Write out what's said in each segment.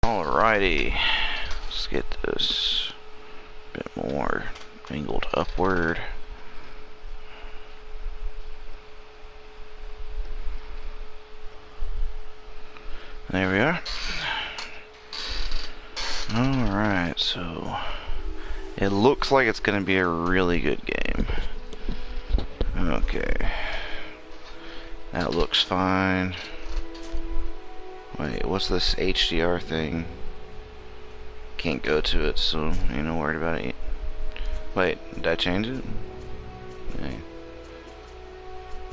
Alrighty, let's get this a bit more angled upward. There we are. Alright, so it looks like it's going to be a really good game. Okay. That looks fine. Wait, what's this HDR thing? Can't go to it, so ain't no worried about it. Wait, did I change it? Okay.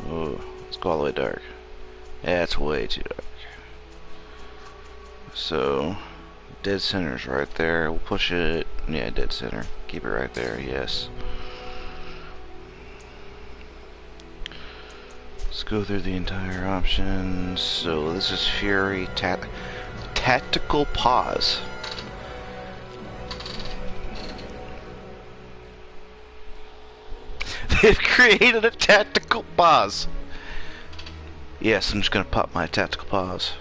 Oh, let's go all the way dark. Yeah, it's way too dark. So, dead center's right there. We'll push it. Yeah, dead center. Keep it right there, yes. Let's go through the entire options. So this is Fury Tactical Pause. They've created a tactical pause. Yes, I'm just gonna pop my tactical pause.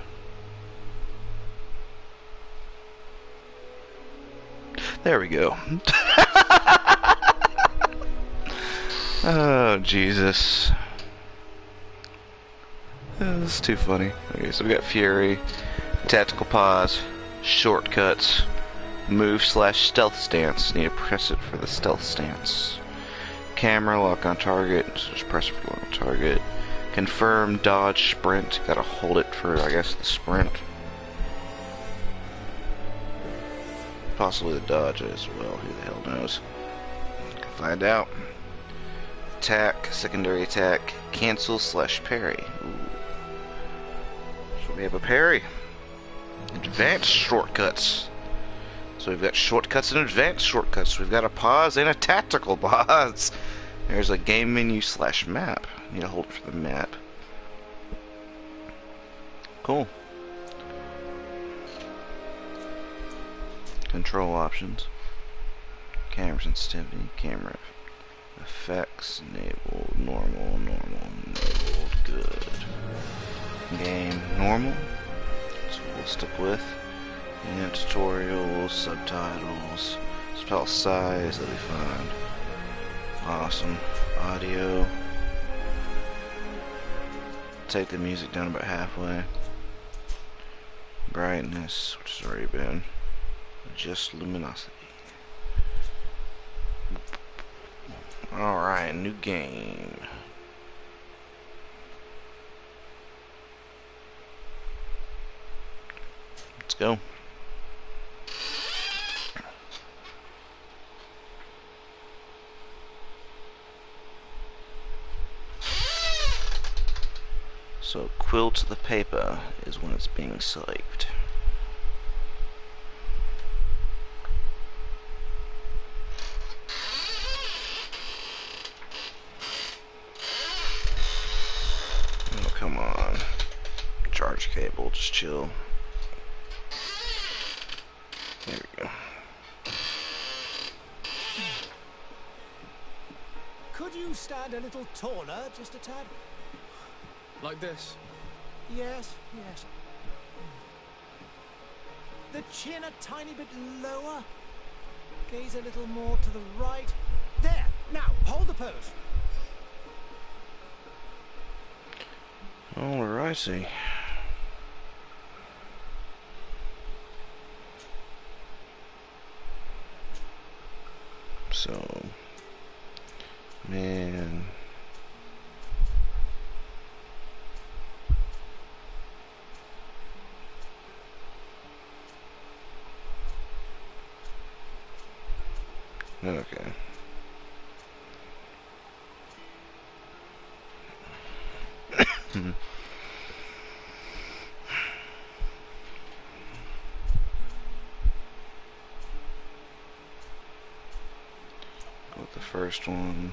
There we go. Oh, Jesus. This is too funny. Okay, so we got Fury, Tactical Pause, Shortcuts, Move/Stealth Stance. Need to press it for the Stealth Stance. Camera, Lock on Target, so just press it for Lock on Target. Confirm, Dodge, Sprint. Gotta hold it for, I guess, the Sprint. Possibly the Dodge as well, who the hell knows. Can find out. Attack, Secondary Attack, Cancel/Parry. Ooh. So we have a parry. Advanced shortcuts. So we've got shortcuts and advanced shortcuts. We've got a pause and a tactical pause. There's a game menu/map. Need to hold it for the map. Cool. Control options. Camera sensitivity. Camera effects. Enabled. Normal. Enabled. Good. Game normal. So we'll stick with. And tutorials, subtitles, spell size, that'll be fine. Awesome. Audio. Take the music down about halfway. Brightness, which has already been. Adjust luminosity. Alright, new game. Let's go. So, quill to the paper is when it's being saved. Oh, come on. Charge cable, just chill. There we go. Could you stand a little taller, just a tad? Like this? Yes. The chin a tiny bit lower. Gaze a little more to the right. There! Now, hold the pose. Alrighty. So, man. Okay. Go with the first one.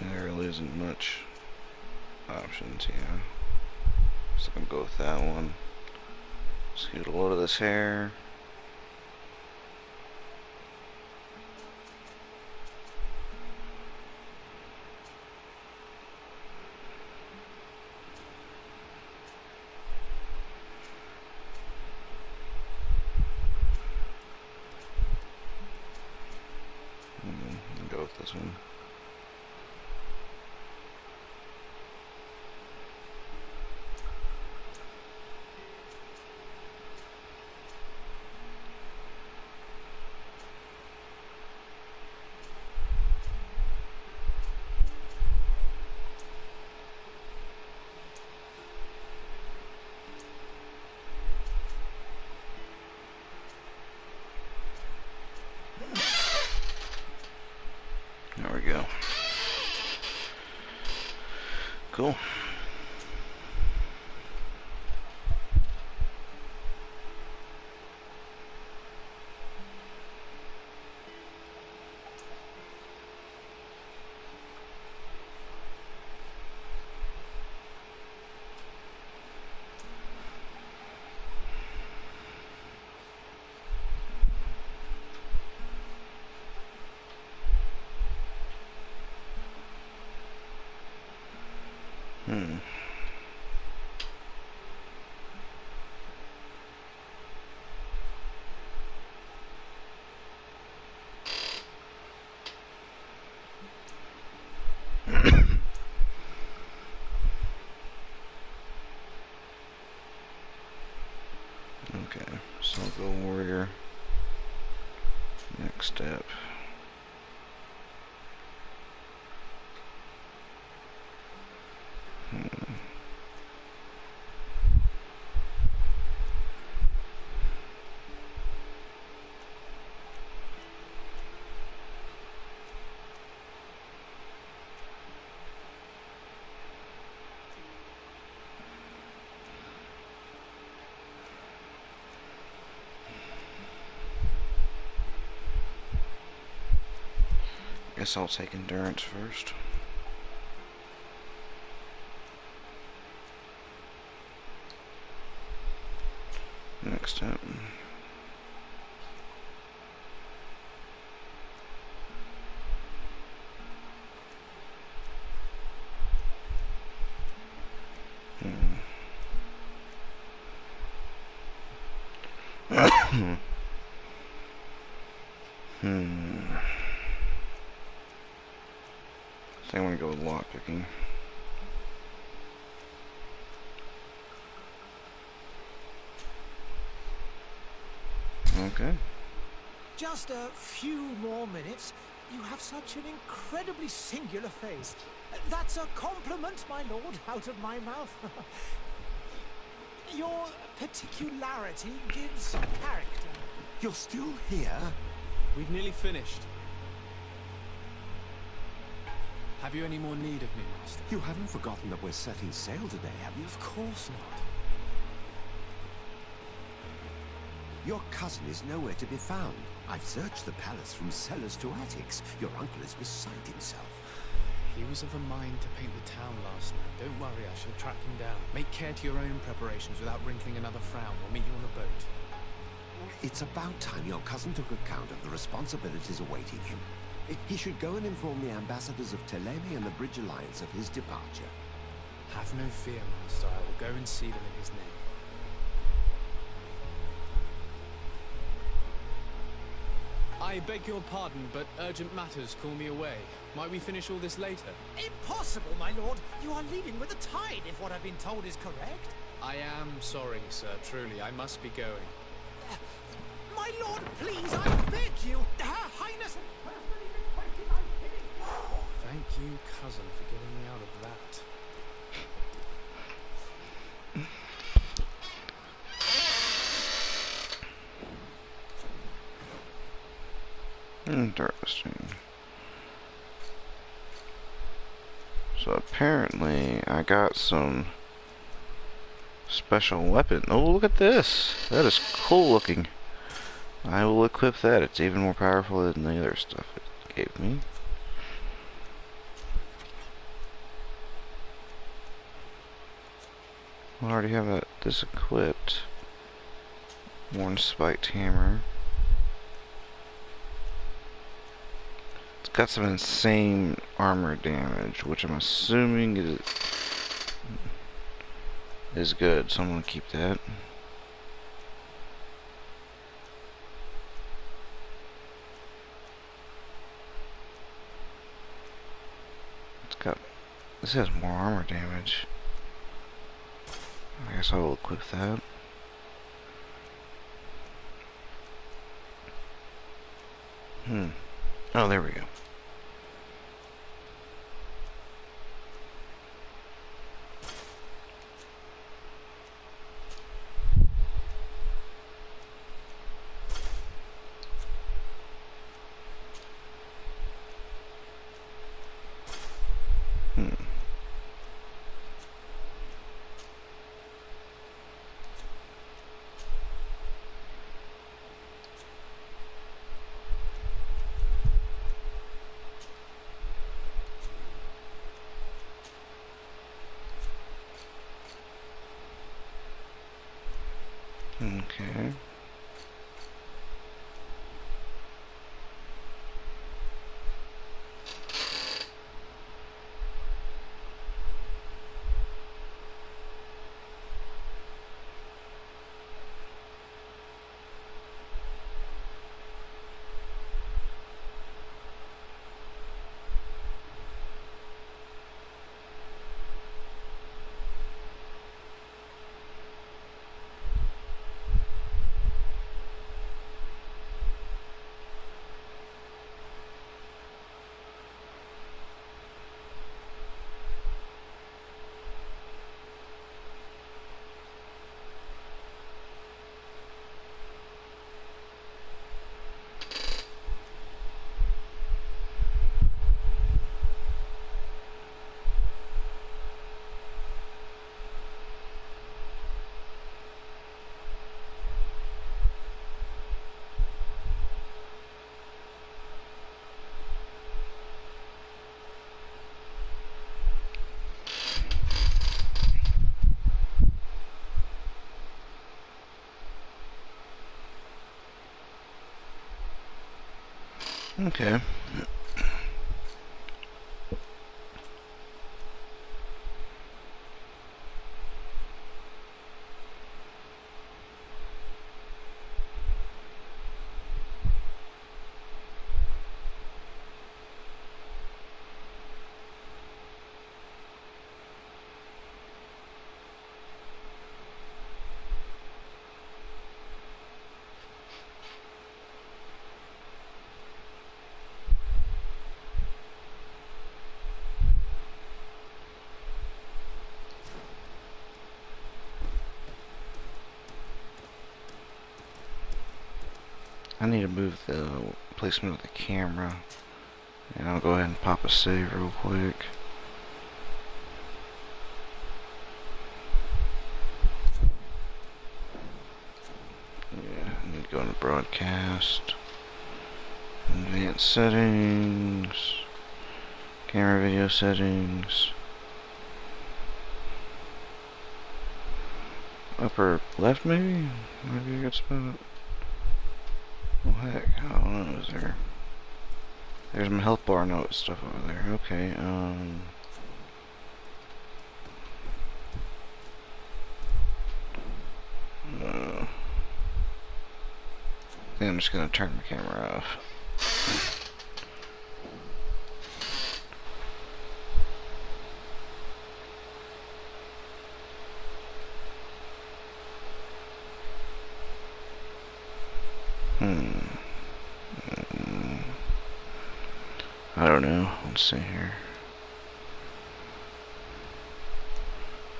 There really isn't much options, yeah. So I'm gonna go with that one. Just get a load of this hair. one. There we go. Cool. Okay, so I'll go warrior. Next step. Guess I'll take endurance first. Next step. I think I'm gonna go with lockpicking. Okay. Just a few more minutes. You have such an incredibly singular face. That's a compliment, my lord, out of my mouth. Your particularity gives character. You're still here? We've nearly finished. Have you any more need of me, Master? You haven't forgotten that we're setting sail today, have you? Of course not. Your cousin is nowhere to be found. I've searched the palace from cellars to attics. Your uncle is beside himself. He was of a mind to paint the town last night. Don't worry, I shall track him down. Make care to your own preparations without wrinkling another frown. We'll meet you on the boat. It's about time your cousin took account of the responsibilities awaiting him. He should go and inform the ambassadors of Teleme and the Bridge Alliance of his departure. Have no fear, Master. I will go and see them in his name. I beg your pardon, but urgent matters call me away. Might we finish all this later? Impossible, my lord. You are leaving with the tide, if what I've been told is correct. I am sorry, sir. Truly, I must be going. My lord, please, I beg you. Her Highness personally requested my bidding. Thank you, cousin, for getting me out of that. Interesting. So apparently I got some special weapon. Oh, look at this. That is cool looking. I will equip that. It's even more powerful than the other stuff it gave me. I already have this equipped. Worn spiked hammer. It's got some insane armor damage, which I'm assuming is good, so I'm gonna keep that. This has more armor damage. I guess I'll equip that. Oh, there we go. Okay. Okay. I need to move the placement of the camera. And I'll go ahead and pop a save real quick. Yeah, I need to go into broadcast. Advanced settings. Camera video settings. Upper left maybe? Maybe a good spot. Oh heck, I don't know, is there? There's my health bar note stuff over there. Okay, I think I'm just gonna turn my camera off. I don't know. Let's see here.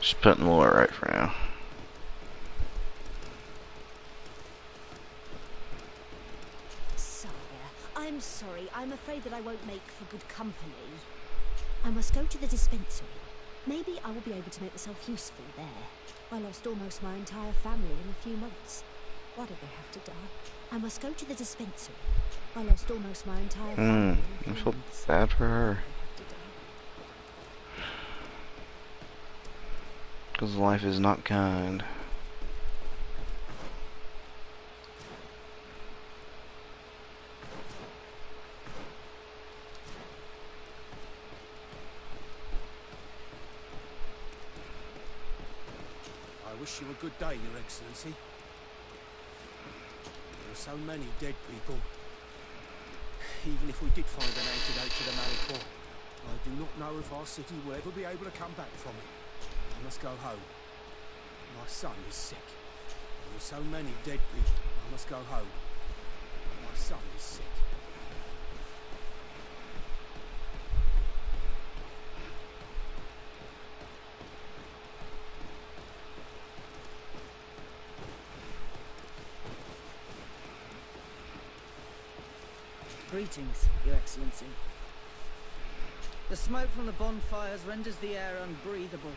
Just putting the lower right for now. Sire, I'm sorry. I'm afraid that I won't make for good company. I must go to the dispensary. Maybe I will be able to make myself useful there. I lost almost my entire family in a few months. Why did they have to die? I must go to the dispensary. I lost almost my entire family in a I few feel months. bad for her. Because life is not kind. I wish you a good day, Your Excellency. There are so many dead people. Even if we did find an antidote to the Malachor, I do not know if our city will ever be able to come back from it. I must go home. My son is sick. There are so many dead people. I must go home. My son is sick. Greetings, Your Excellency. The smoke from the bonfires renders the air unbreathable.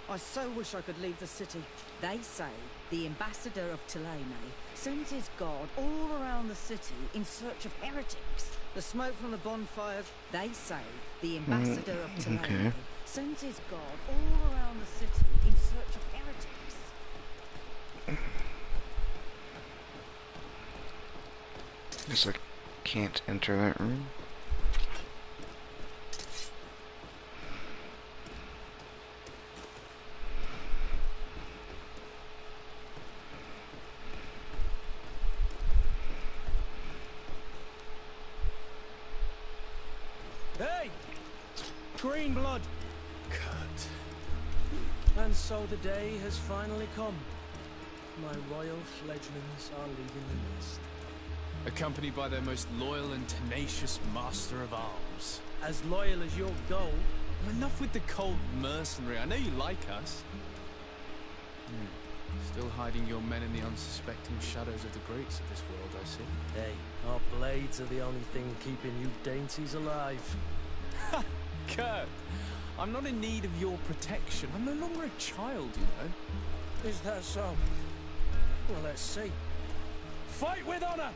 I so wish I could leave the city. They say the ambassador of Thélème sends his guard all around the city in search of heretics. The smoke from the bonfires... They say the ambassador of Thélème okay. sends his guard all around the city in search of heretics. Guess I can't enter that room. Hey! Green blood! Kurt. And so the day has finally come. My royal fledglings are leaving the nest. Accompanied by their most loyal and tenacious master of arms. As loyal as your goal. Enough with the cold mercenary. I know you like us. Still hiding your men in the unsuspecting shadows of the greats of this world, I see. Hey, our blades are the only thing keeping you dainties alive. Ha! Kurt! I'm not in need of your protection. I'm no longer a child, you know. Is that so? Well, let's see. Fight with honor!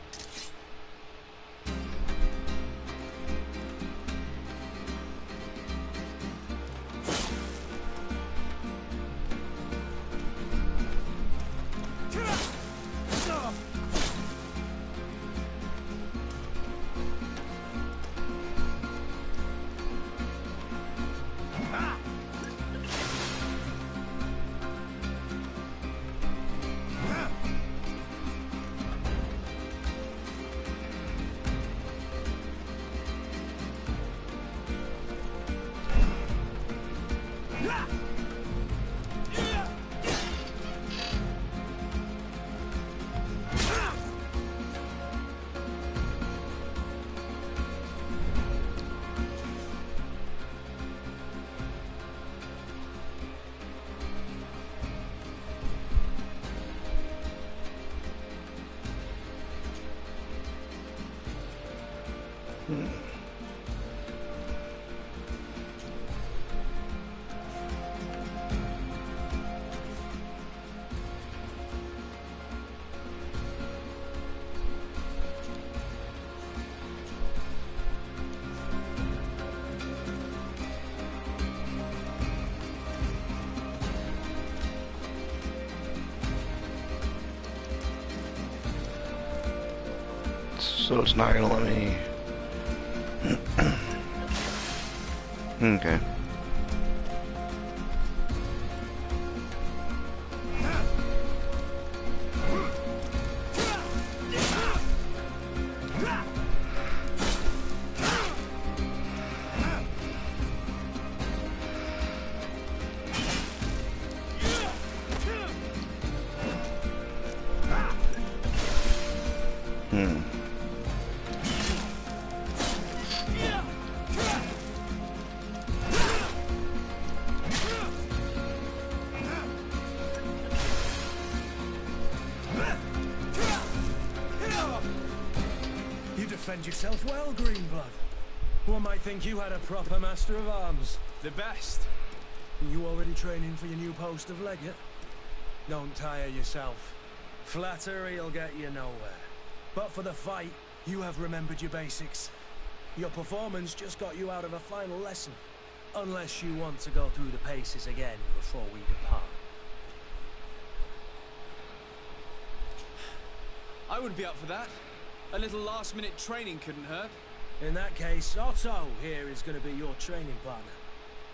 So it's not gonna let me. Okay. Defend yourself well, Greenblood. One might think you had a proper master of arms. The best. You already training for your new post of legate? Don't tire yourself. Flattery'll get you nowhere. But for the fight, you have remembered your basics. Your performance just got you out of a final lesson. Unless you want to go through the paces again before we depart. I would be up for that. A little last-minute training couldn't hurt. In that case, Otto here is going to be your training partner.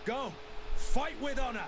Go! Fight with honor!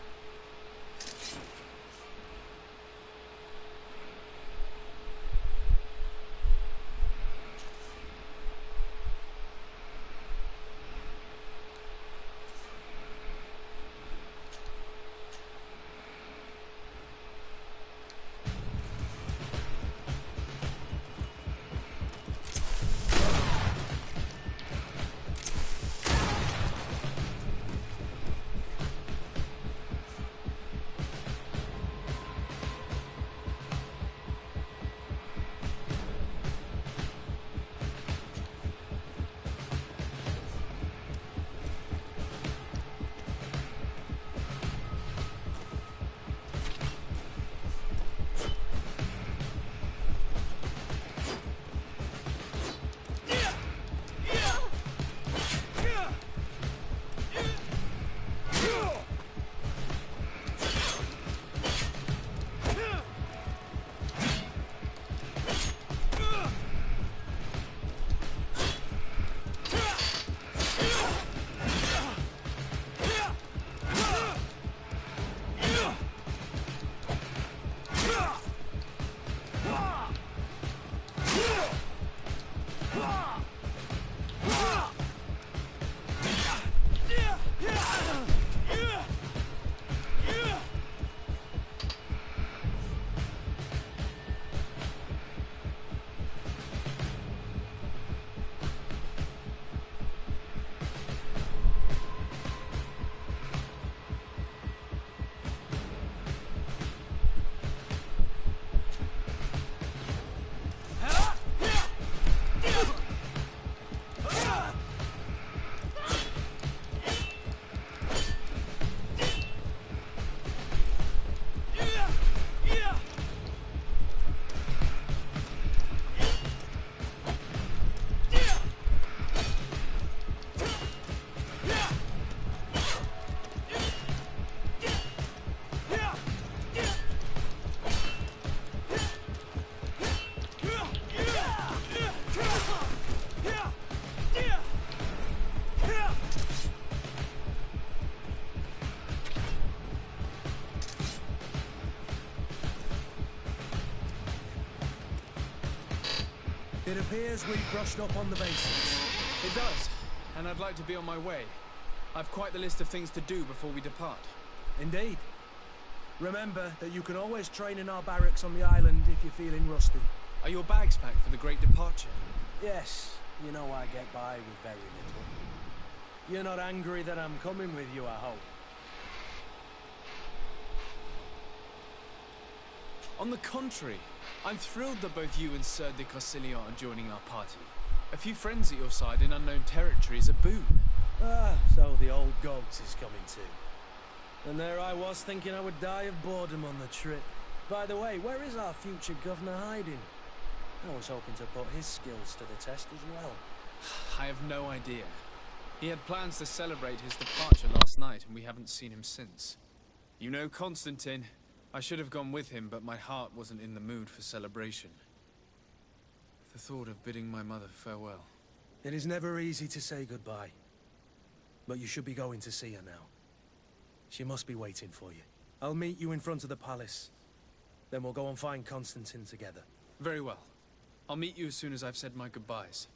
It appears we've brushed up on the basics. It does, and I'd like to be on my way. I've quite the list of things to do before we depart. Indeed. Remember that you can always train in our barracks on the island if you're feeling rusty. Are your bags packed for the great departure? Yes, you know I get by with very little. You're not angry that I'm coming with you, I hope. On the contrary, I'm thrilled that both you and Sir de Corsilion are joining our party. A few friends at your side in unknown territory is a boon. Ah, so the old goat is coming too. And there I was thinking I would die of boredom on the trip. By the way, where is our future governor hiding? I was hoping to put his skills to the test as well. I have no idea. He had plans to celebrate his departure last night, and we haven't seen him since. You know Constantine. I should have gone with him, but my heart wasn't in the mood for celebration. The thought of bidding my mother farewell. It is never easy to say goodbye. But you should be going to see her now. She must be waiting for you. I'll meet you in front of the palace. Then we'll go and find Constantine together. Very well. I'll meet you as soon as I've said my goodbyes.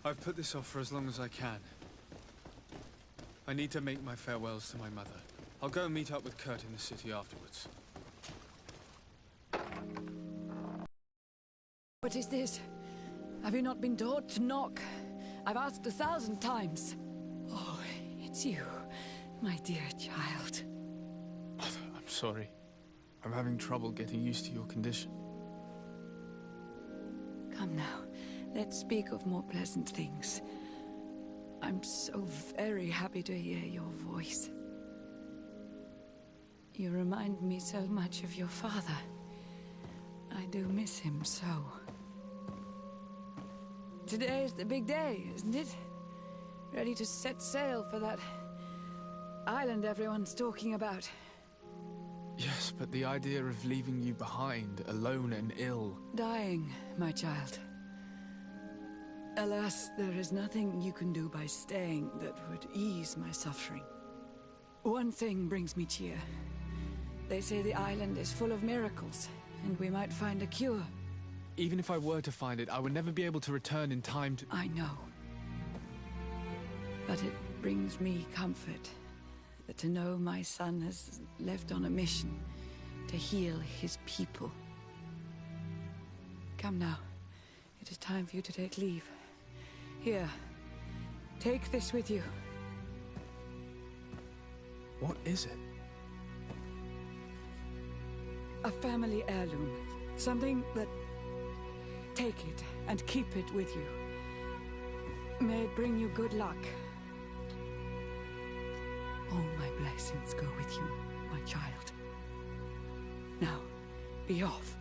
I've put this off for as long as I can. I need to make my farewells to my mother. I'll go and meet up with Kurt in the city afterwards. What is this? Have you not been taught to knock? I've asked 1,000 times. Oh, it's you, my dear child. I'm sorry. I'm having trouble getting used to your condition. Come now, let's speak of more pleasant things. I'm so very happy to hear your voice. You remind me so much of your father. I do miss him so. Today is the big day, isn't it? Ready to set sail for that island everyone's talking about. Yes, but the idea of leaving you behind, alone and ill... Dying, my child. Alas, there is nothing you can do by staying that would ease my suffering. One thing brings me cheer. They say the island is full of miracles, and we might find a cure. Even if I were to find it, I would never be able to return in time to... I know. But it brings me comfort to know my son has left on a mission to heal his people. Come now. It is time for you to take leave. Here, take this with you. What is it? A family heirloom. Something that... Take it and keep it with you. May it bring you good luck. All my blessings go with you, my child. Now, be off.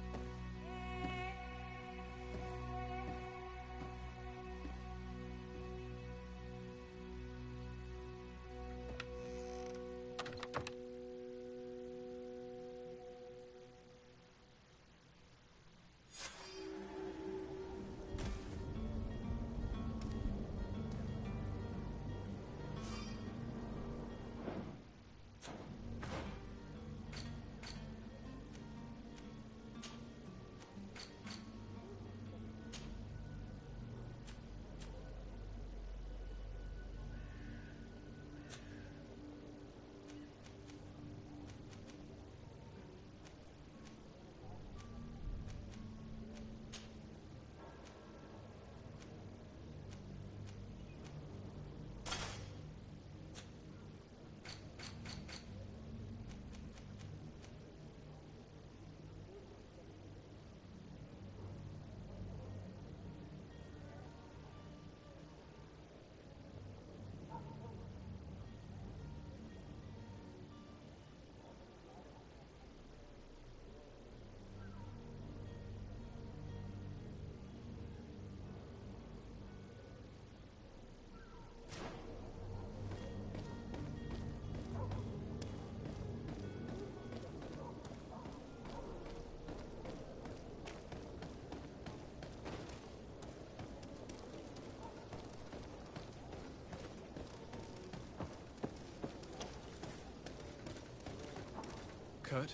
Kurt.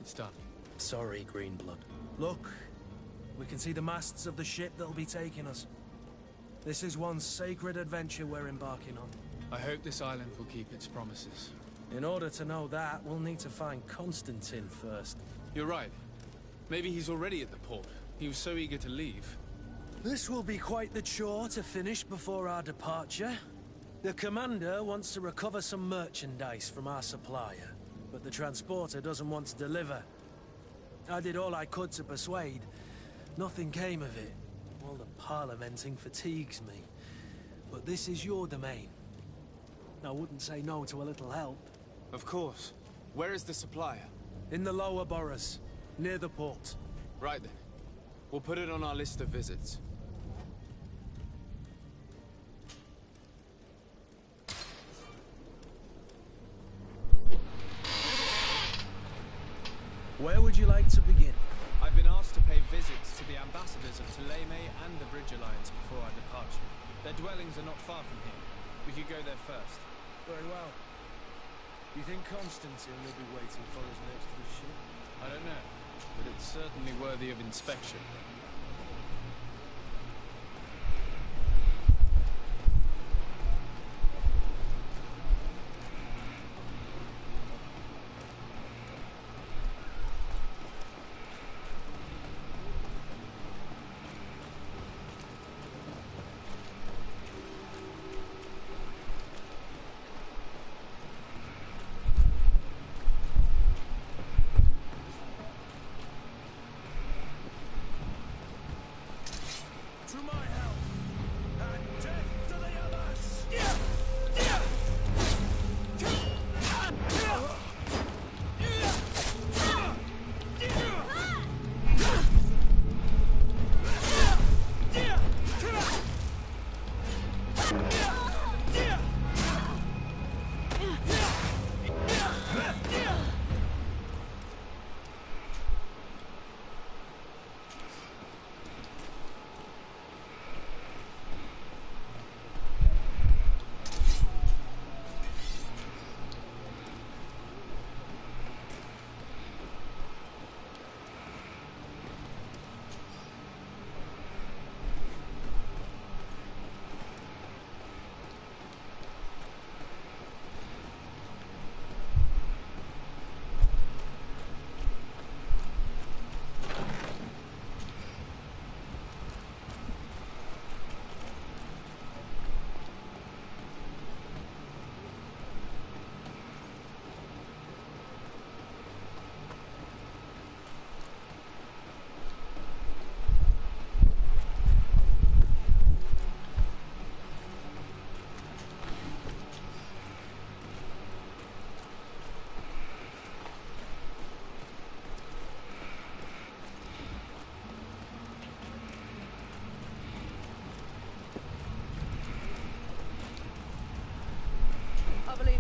It's done. Sorry, Greenblood. Look, we can see the masts of the ship that'll be taking us. This is one sacred adventure we're embarking on. I hope this island will keep its promises. In order to know that, we'll need to find Constantine first. You're right. Maybe he's already at the port. He was so eager to leave. This will be quite the chore to finish before our departure. The commander wants to recover some merchandise from our supplier, but the transporter doesn't want to deliver. I did all I could to persuade. Nothing came of it. All the parliamenting fatigues me. But this is your domain. I wouldn't say no to a little help. Of course. Where is the supplier? In the lower boroughs, near the port. Right then. We'll put it on our list of visits. Where would you like to begin? I've been asked to pay visits to the ambassadors of Thélème and the Bridge Alliance before our departure. Their dwellings are not far from here. We could go there first. Very well. You think Constantine will be waiting for us next to the ship? I don't know, but it's certainly worthy of inspection.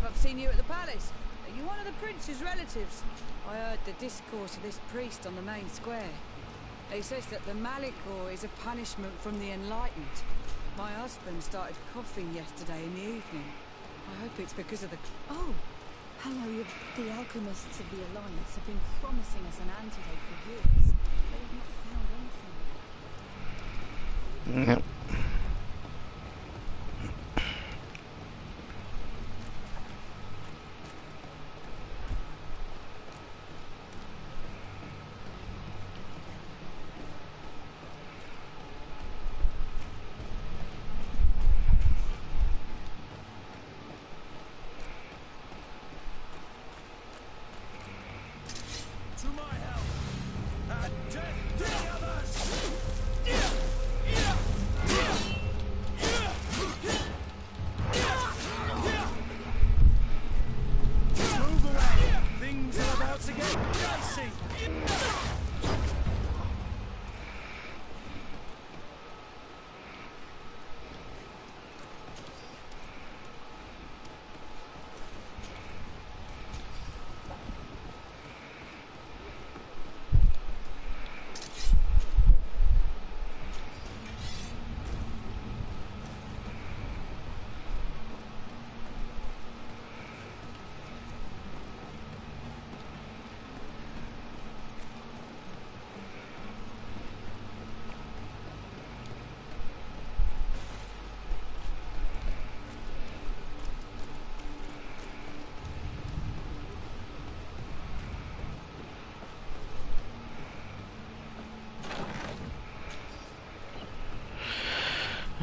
I've seen you at the palace. Are you one of the prince's relatives? I heard the discourse of this priest on the main square. He says that the Malicor is a punishment from the enlightened. My husband started coughing yesterday in the evening. I hope it's because of the... Oh, hello. The alchemists of the Alliance have been promising us an antidote for years. They have not found anything. Yep. To my help, and death to the others!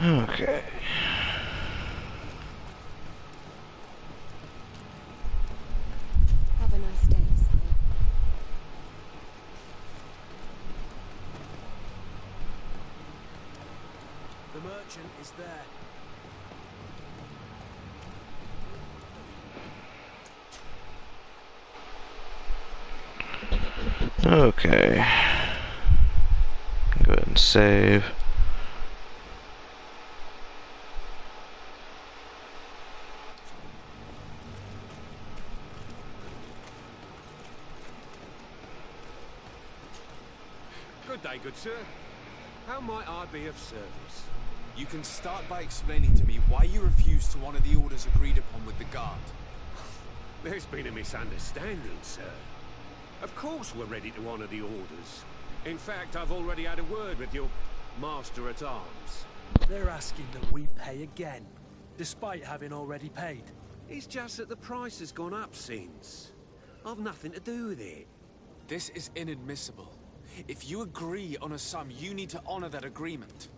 Okay. Have a nice day, sire. The merchant is there. Okay. Go ahead and save. Good day, good sir. How might I be of service? You can start by explaining to me why you refused to honor the orders agreed upon with the guard. There's been a misunderstanding, sir. Of course we're ready to honor the orders. In fact, I've already had a word with your master-at-arms. They're asking that we pay again, despite having already paid. It's just that the price has gone up since. I've nothing to do with it. This is inadmissible. If you agree on a sum, you need to honor that agreement.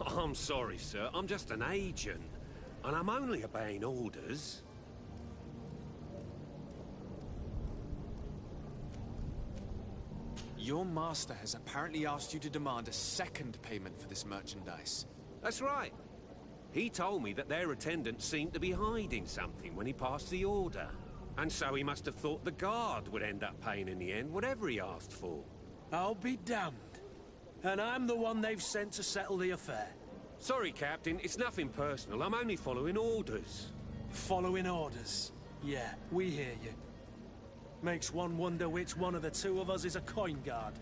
I'm sorry, sir. I'm just an agent. And I'm only obeying orders. Your master has apparently asked you to demand a second payment for this merchandise. That's right. He told me that their attendant seemed to be hiding something when he passed the order. And so he must have thought the guard would end up paying in the end, whatever he asked for. I'll be damned. And I'm the one they've sent to settle the affair. Sorry, Captain. It's nothing personal. I'm only following orders. Following orders. Yeah, we hear you. Makes one wonder which one of the two of us is a coin guard.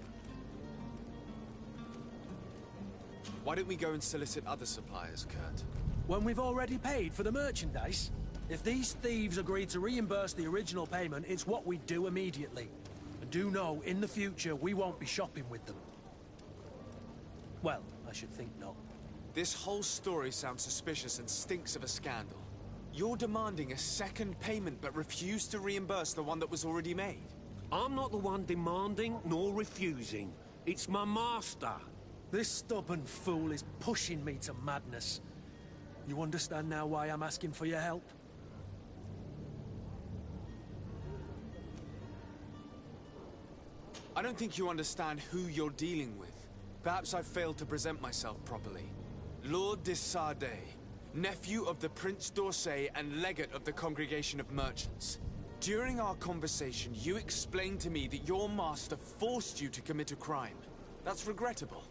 Why don't we go and solicit other suppliers, Kurt? When we've already paid for the merchandise? If these thieves agree to reimburse the original payment, it's what we do immediately. And do know, in the future, we won't be shopping with them. Well, I should think not. This whole story sounds suspicious and stinks of a scandal. You're demanding a second payment but refuse to reimburse the one that was already made. I'm not the one demanding nor refusing. It's my master. This stubborn fool is pushing me to madness. You understand now why I'm asking for your help? I don't think you understand who you're dealing with. Perhaps I failed to present myself properly. Lord de Sardet, nephew of the Prince d'Orsay and legate of the Congregation of Merchants. During our conversation, you explained to me that your master forced you to commit a crime. That's regrettable,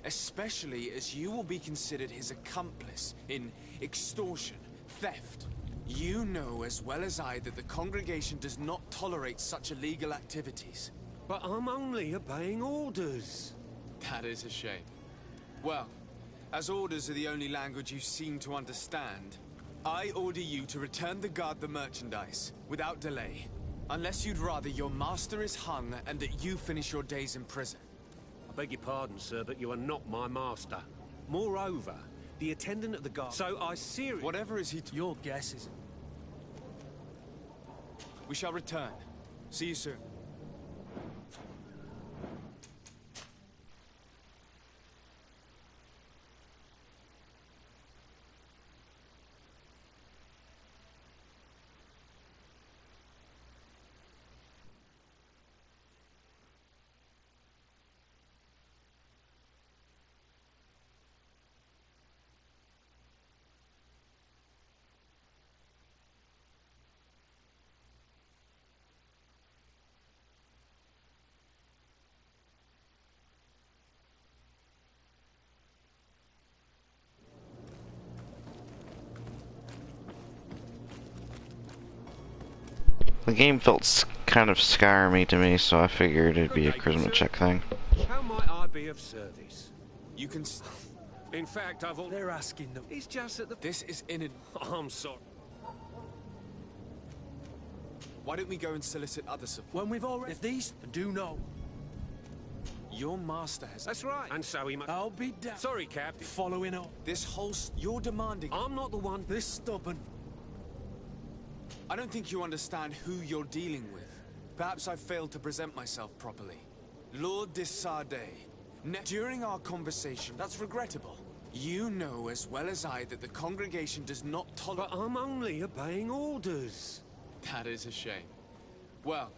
especially as you will be considered his accomplice in extortion, theft. You know as well as I that the Congregation does not tolerate such illegal activities. But I'm only obeying orders. That is a shame. Well, as orders are the only language you seem to understand, I order you to return the guard the merchandise, without delay. Unless you'd rather your master is hung and that you finish your days in prison. I beg your pardon, sir, but you are not my master. Moreover, the attendant of the guard... So I seriously... Whatever is he... Your guess is... We shall return. See you soon. The game felt kind of Skyrim-y to me, so I figured it'd be a charisma check thing. How might I be of service? You can... In fact, I've all... They're asking them. It's just that the... This is in... I'm sorry. Why don't we go and solicit other support? When we've already... If these do know... Your master has... That's right. And so he must... I'll be damned. Sorry, Captain. Following up. This whole... You're demanding... I'm not the one... This stubborn... I don't think you understand who you're dealing with. Perhaps I failed to present myself properly. Lord de Sardet, during our conversation... That's regrettable. You know as well as I that the congregation does not tolerate... But I'm only obeying orders. That is a shame. Well,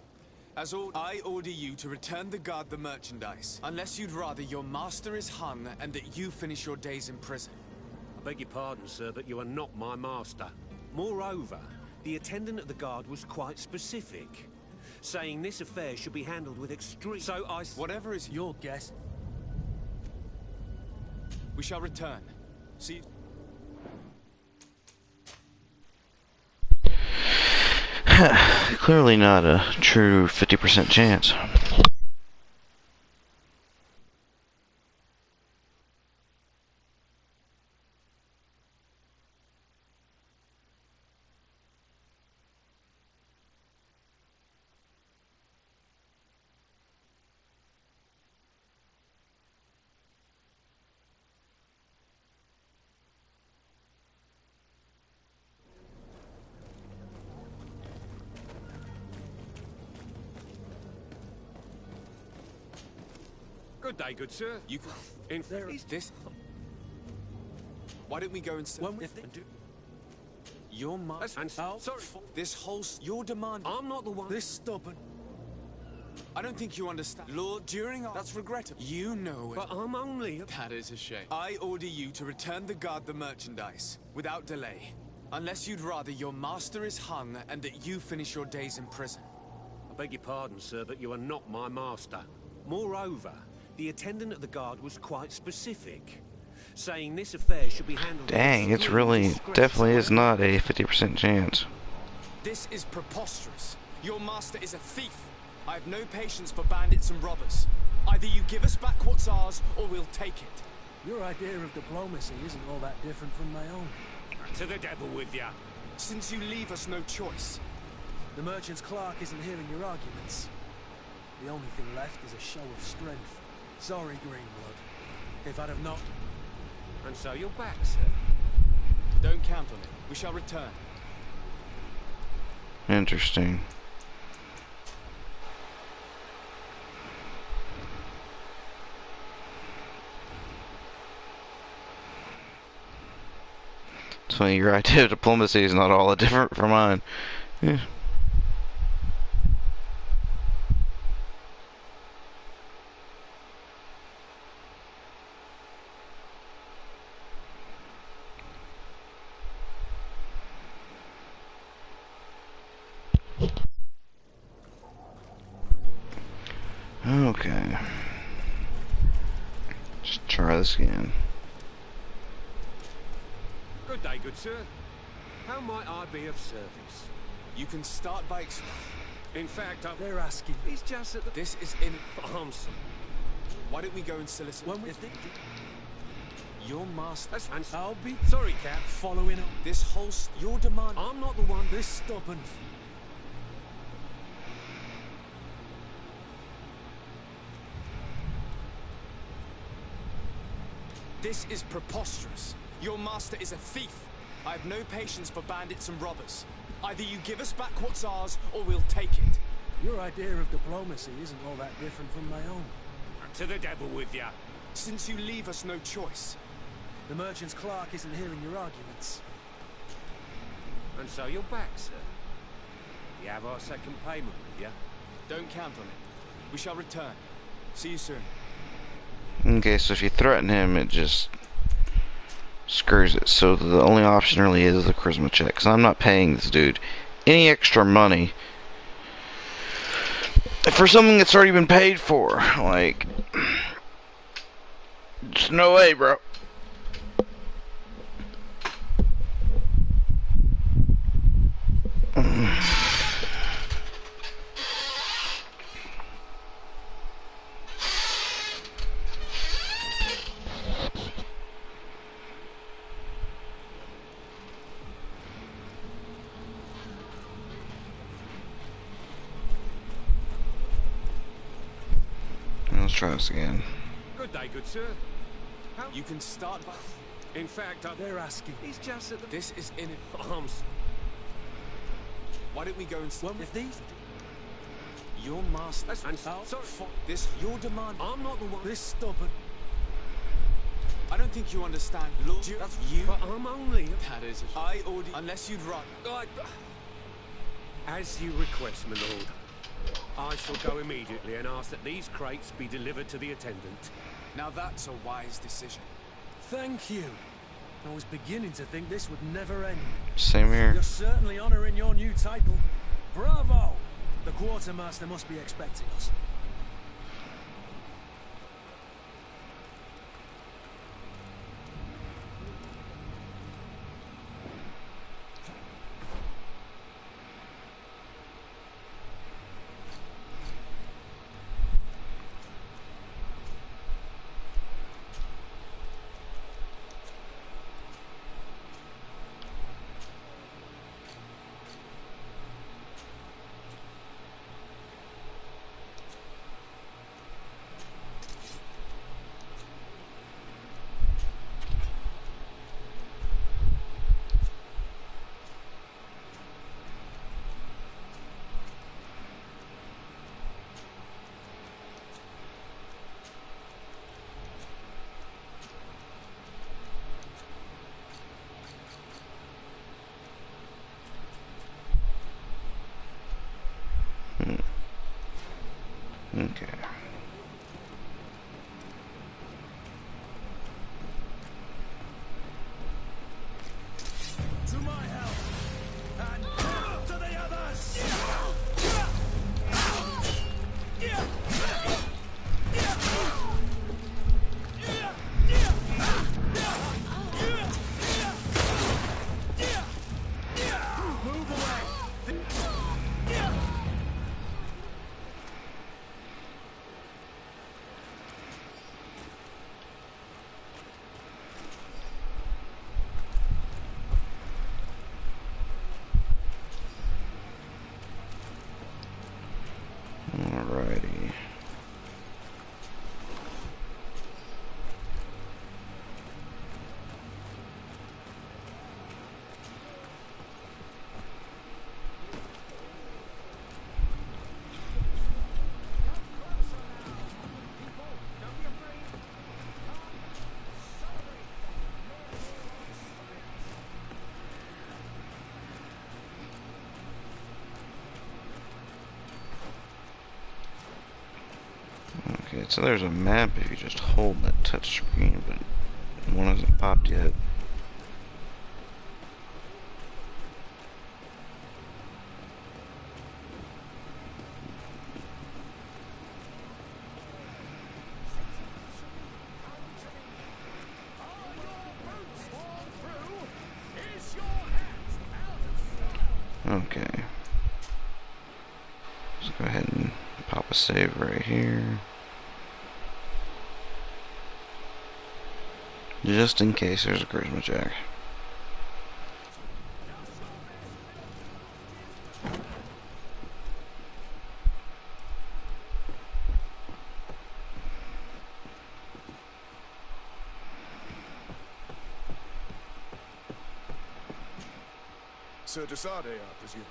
as I order you to return the guard the merchandise, unless you'd rather your master is hung and that you finish your days in prison. I beg your pardon, sir, but you are not my master. Moreover, the attendant at the guard was quite specific, saying this affair should be handled with extreme... So I... Whatever is your guess, we shall return. See... Clearly not a true 50% chance. Good day, good sir. You can... In there is this... Why don't we go and... Your master... Sorry. This whole... Your demand... I'm not the one... This stubborn... I don't think you understand. Lord, during our... That's regrettable. You know it. But I'm only... That is a shame. I order you to return the guard the merchandise, without delay. Unless you'd rather your master is hung and that you finish your days in prison. I beg your pardon, sir, but you are not my master. Moreover, the attendant at the guard was quite specific, saying this affair should be handled... Dang, it's really... definitely is not a 50% chance. This is preposterous. Your master is a thief. I have no patience for bandits and robbers. Either you give us back what's ours, or we'll take it. Your idea of diplomacy isn't all that different from my own. To the devil with ya. Since you leave us no choice. The merchant's clerk isn't hearing your arguments. The only thing left is a show of strength. Sorry, Greenblood. If I'd have not... And so you're back, sir. Don't count on it. We shall return. Interesting. It's funny, your idea of diplomacy is not all that different from mine. Yeah. Okay. Just try this again. Good day, good sir. How might I be of service? You can start by explaining. In fact, They're asking. He's just at the... This is in... arms. Why don't we go and solicit... When we think... Your master... And I'll be... Sorry, Cap. Following up. This whole... Your demand... I'm not the one... This stubborn... This is preposterous. Your master is a thief. I have no patience for bandits and robbers. Either you give us back what's ours, or we'll take it. Your idea of diplomacy isn't all that different from my own. To the devil with ya. Since you leave us no choice. The merchant's clerk isn't hearing your arguments. And so you're back, sir. You have our second payment with ya. Don't count on it. We shall return. See you soon. Okay, so if you threaten him, it just screws it. So the only option really is the charisma check, because I'm not paying this dude any extra money for something that's already been paid for. Like, there's no way, bro. Let's try this again. Good day, good sir. How... You can start by... In fact, They're asking. He's just at the... This is in... arms. Why don't we go and... When with these... Your master... And sorry. sorry. This... Your demand... I'm not the one... This stubborn... I don't think you understand. Lord, that's you. But I'm only... That is... I order... Unless you'd run. As you request, my lord. I shall go immediately and ask that these crates be delivered to the attendant. Now that's a wise decision. Thank you. I was beginning to think this would never end. Same here. You're certainly honoring your new title. Bravo! The quartermaster must be expecting us. Okay. To my help! And help to the others! Move away! Alrighty. Okay, so there's a map if you just hold that touch screen, but one hasn't popped yet. Okay. Let's go ahead and pop a save right here. Just in case there's a charisma check. Sir Desade, I presume.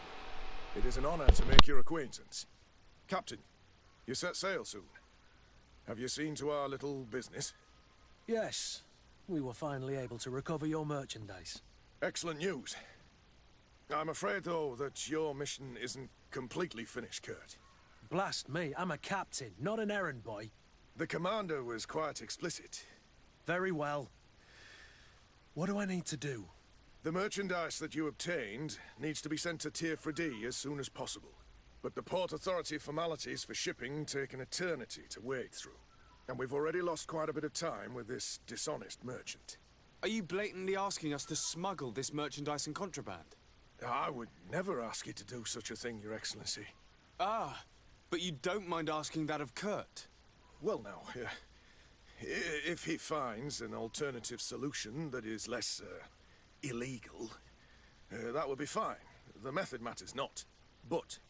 It is an honor to make your acquaintance. Captain, you set sail soon. Have you seen to our little business? Yes, we were finally able to recover your merchandise. Excellent news. I'm afraid, though, that your mission isn't completely finished, Kurt. Blast me, I'm a captain, not an errand boy. The commander was quite explicit. Very well. What do I need to do? The merchandise that you obtained needs to be sent to Tier 4D as soon as possible. But the Port Authority formalities for shipping take an eternity to wade through. And we've already lost quite a bit of time with this dishonest merchant. Are you blatantly asking us to smuggle this merchandise and contraband? I would never ask you to do such a thing, Your Excellency. Ah, but you don't mind asking that of Kurt? Well, now, if he finds an alternative solution that is less, illegal, that would be fine. The method matters not. But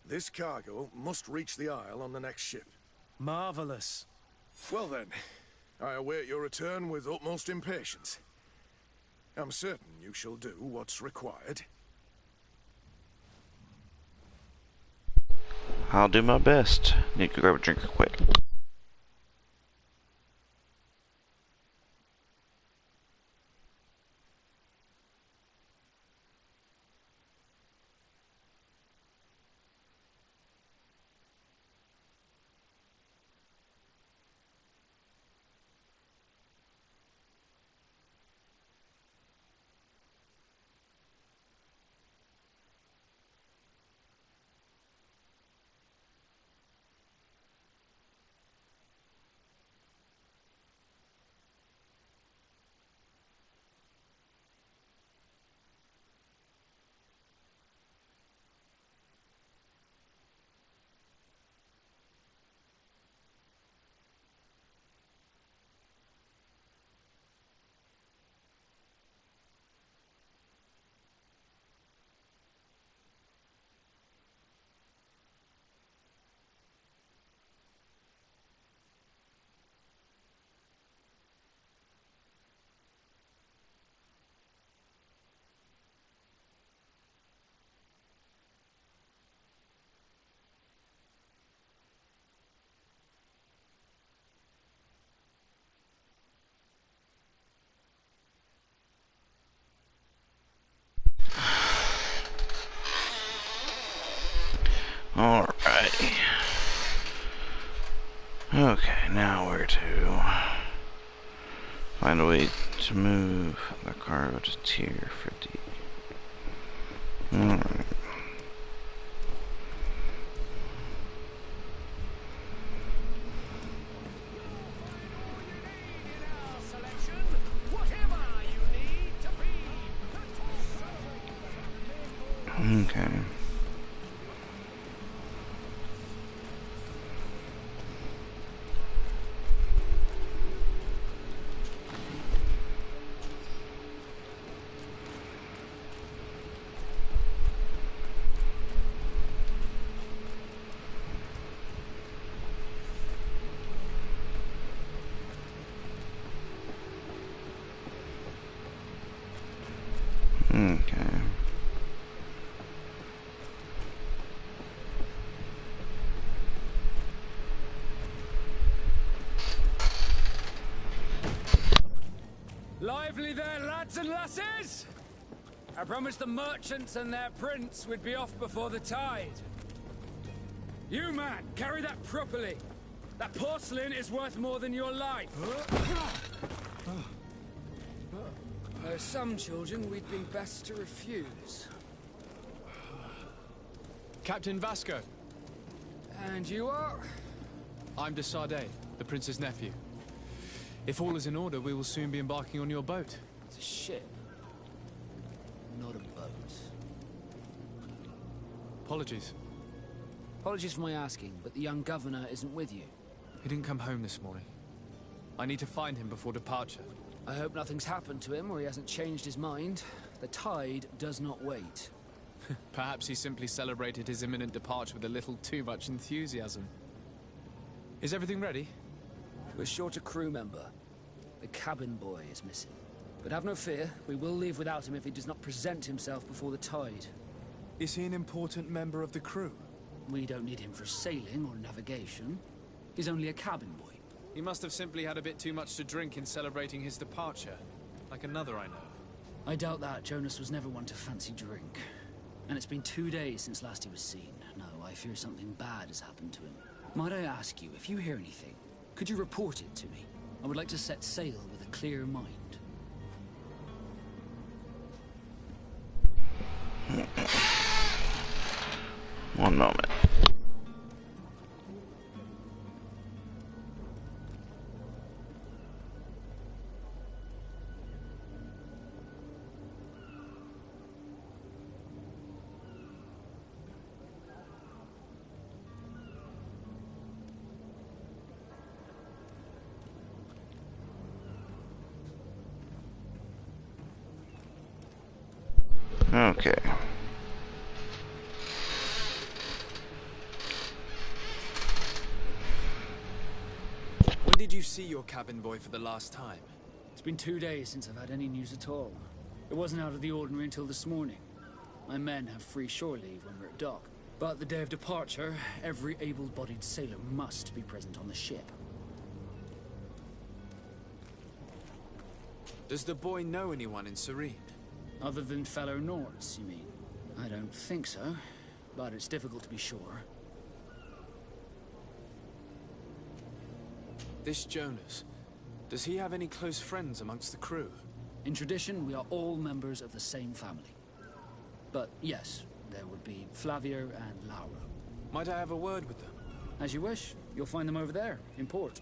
this cargo must reach the Isle on the next ship. Marvelous. Well then, I await your return with utmost impatience. I'm certain you shall do what's required. I'll do my best. Need to grab a drink quick. Alrighty. Okay, now where to find a way to move the cargo to tier 50. Alright. Okay. Okay. Lively there, lads and lasses! I promised the merchants and their prince we'd be off before the tide. You, man, carry that properly. That porcelain is worth more than your life. There are some children we'd be best to refuse. Captain Vasco. And you are? I'm de Sardet, the prince's nephew. If all is in order, we will soon be embarking on your boat. It's a ship. Not a boat. Apologies. Apologies for my asking, but the young governor isn't with you. He didn't come home this morning. I need to find him before departure. I hope nothing's happened to him or he hasn't changed his mind. The tide does not wait. Perhaps he simply celebrated his imminent departure with a little too much enthusiasm. Is everything ready? We're short a crew member. The cabin boy is missing. But have no fear, we will leave without him if he does not present himself before the tide. Is he an important member of the crew? We don't need him for sailing or navigation. He's only a cabin boy. He must have simply had a bit too much to drink in celebrating his departure. Like another I know. I doubt that. Jonas was never one to fancy drink. And it's been 2 days since last he was seen. No, I fear something bad has happened to him. Might I ask you, if you hear anything, could you report it to me? I would like to set sail with a clear mind. One moment. Okay. When did you see your cabin boy for the last time? It's been 2 days since I've had any news at all. It wasn't out of the ordinary until this morning. My men have free shore leave when we're at dock. But the day of departure, every able-bodied sailor must be present on the ship. Does the boy know anyone in Serene? Other than fellow Nords, you mean? I don't think so, but it's difficult to be sure. This Jonas, does he have any close friends amongst the crew? In tradition, we are all members of the same family. But yes, there would be Flavio and Laura. Might I have a word with them? As you wish. You'll find them over there, in port.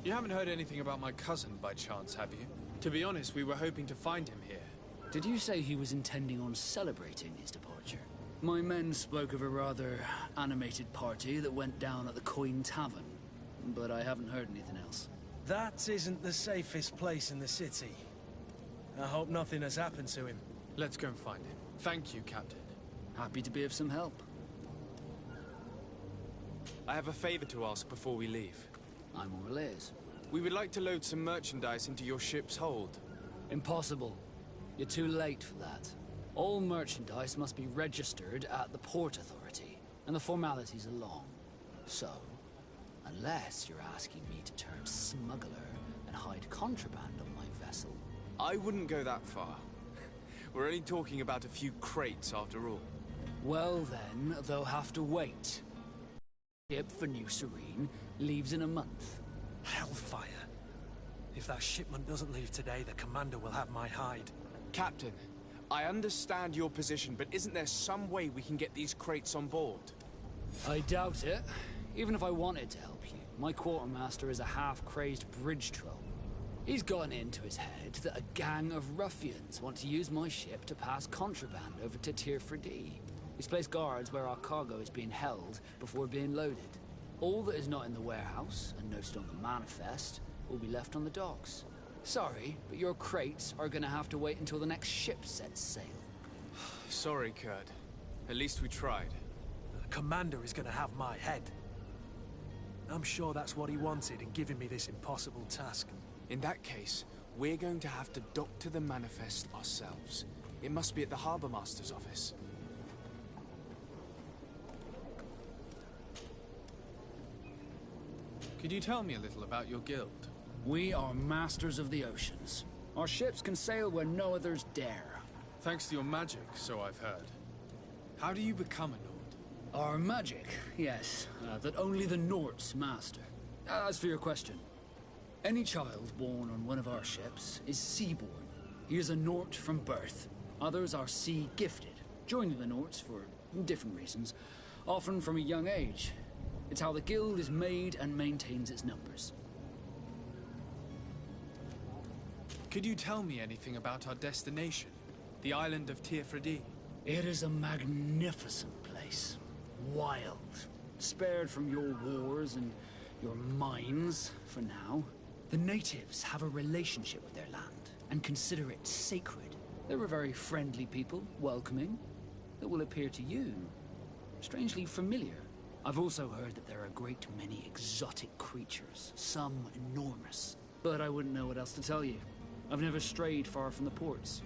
You haven't heard anything about my cousin by chance, have you? To be honest, we were hoping to find him here. Did you say he was intending on celebrating his departure? My men spoke of a rather animated party that went down at the Coin Tavern, but I haven't heard anything else. That isn't the safest place in the city. I hope nothing has happened to him. Let's go and find him. Thank you, Captain. Happy to be of some help. I have a favor to ask before we leave. I'm all ears. We would like to load some merchandise into your ship's hold. Impossible. You're too late for that. All merchandise must be registered at the Port Authority, and the formalities are long. So, unless you're asking me to turn smuggler and hide contraband on my vessel... I wouldn't go that far. We're only talking about a few crates after all. Well then, they'll have to wait. Ship for New Serene leaves in a month. Hellfire. If that shipment doesn't leave today, the commander will have my hide. Captain, I understand your position, but isn't there some way we can get these crates on board? I doubt it. Even if I wanted to help you, my quartermaster is a half-crazed bridge troll. He's gotten into his head that a gang of ruffians want to use my ship to pass contraband over to Tier 4D. He's placed guards where our cargo is being held before being loaded. All that is not in the warehouse, and noted on the manifest, will be left on the docks. Sorry, but your crates are gonna have to wait until the next ship sets sail. Sorry, Kurt. At least we tried. The commander is gonna have my head. I'm sure that's what he wanted in giving me this impossible task. In that case, we're going to have to dock to the manifest ourselves. It must be at the Harbour Master's office. Could you tell me a little about your guild? We are masters of the oceans. Our ships can sail where no others dare. Thanks to your magic, so I've heard. How do you become a Nord? Our magic, yes, that only the Nords master. As for your question, any child born on one of our ships is seaborn. He is a Nord from birth. Others are sea-gifted, joining the Nords for different reasons, often from a young age. It's how the guild is made and maintains its numbers. Could you tell me anything about our destination? The island of Tier 4D? It is a magnificent place. Wild. Spared from your wars and your mines, for now. The natives have a relationship with their land, and consider it sacred. They're a very friendly people, welcoming, that will appear to you strangely familiar. I've also heard that there are a great many exotic creatures, some enormous. But I wouldn't know what else to tell you. I've never strayed far from the ports.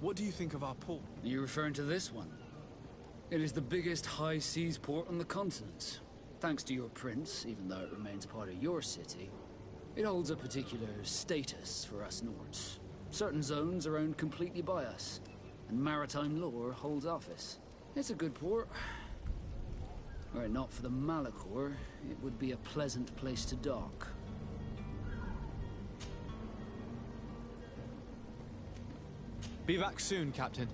What do you think of our port? Are you referring to this one? It is the biggest high seas port on the continent. Thanks to your prince, even though it remains part of your city, it holds a particular status for us Nords. Certain zones are owned completely by us, and maritime law holds office. It's a good port. Were it not for the Malachor, it would be a pleasant place to dock. Be back soon, Captain.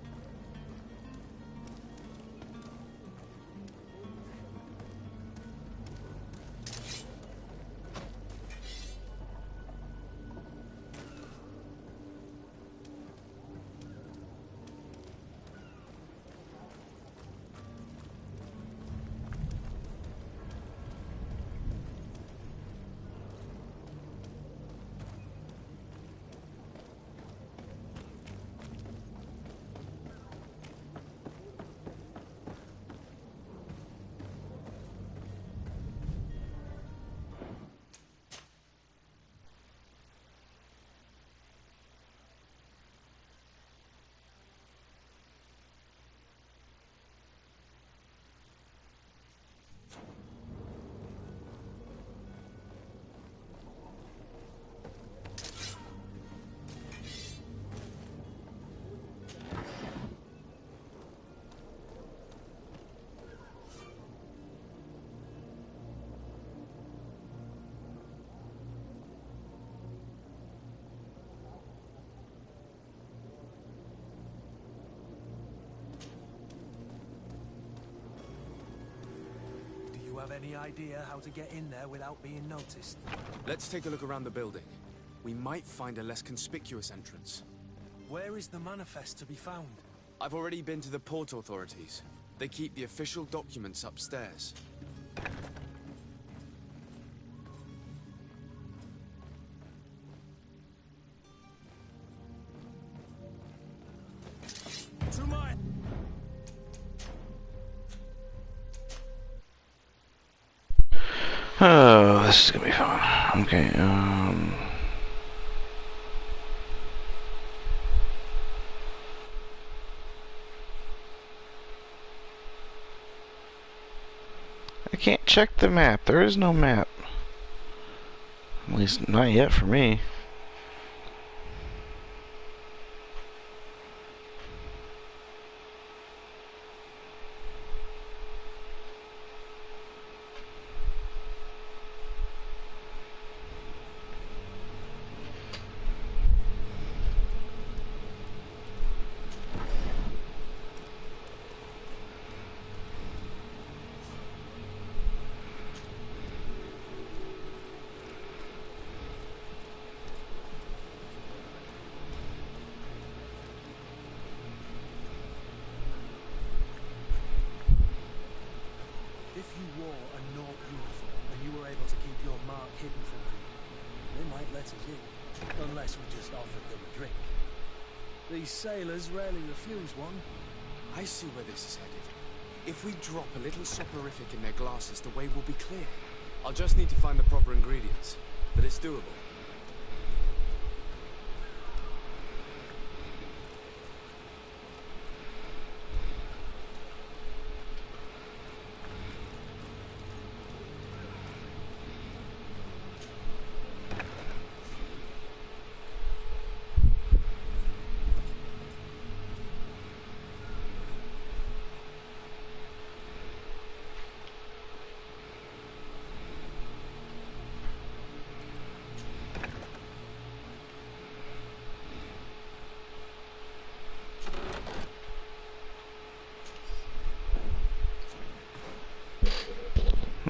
have any idea how to get in there without being noticed? Let's take a look around the building. We might find a less conspicuous entrance. Where is the manifest to be found? I've already been to the port authorities. They keep the official documents upstairs. To my... Oh, this is gonna be fun. Okay, I can't check the map. There is no map. At least not yet for me. If you wore a Naught uniform and you were able to keep your mark hidden from people, they might let us in. Unless we just offered them a drink. These sailors rarely refuse one. I see where this is headed. If we drop a little soporific in their glasses, the way will be clear. I'll just need to find the proper ingredients, but it's doable.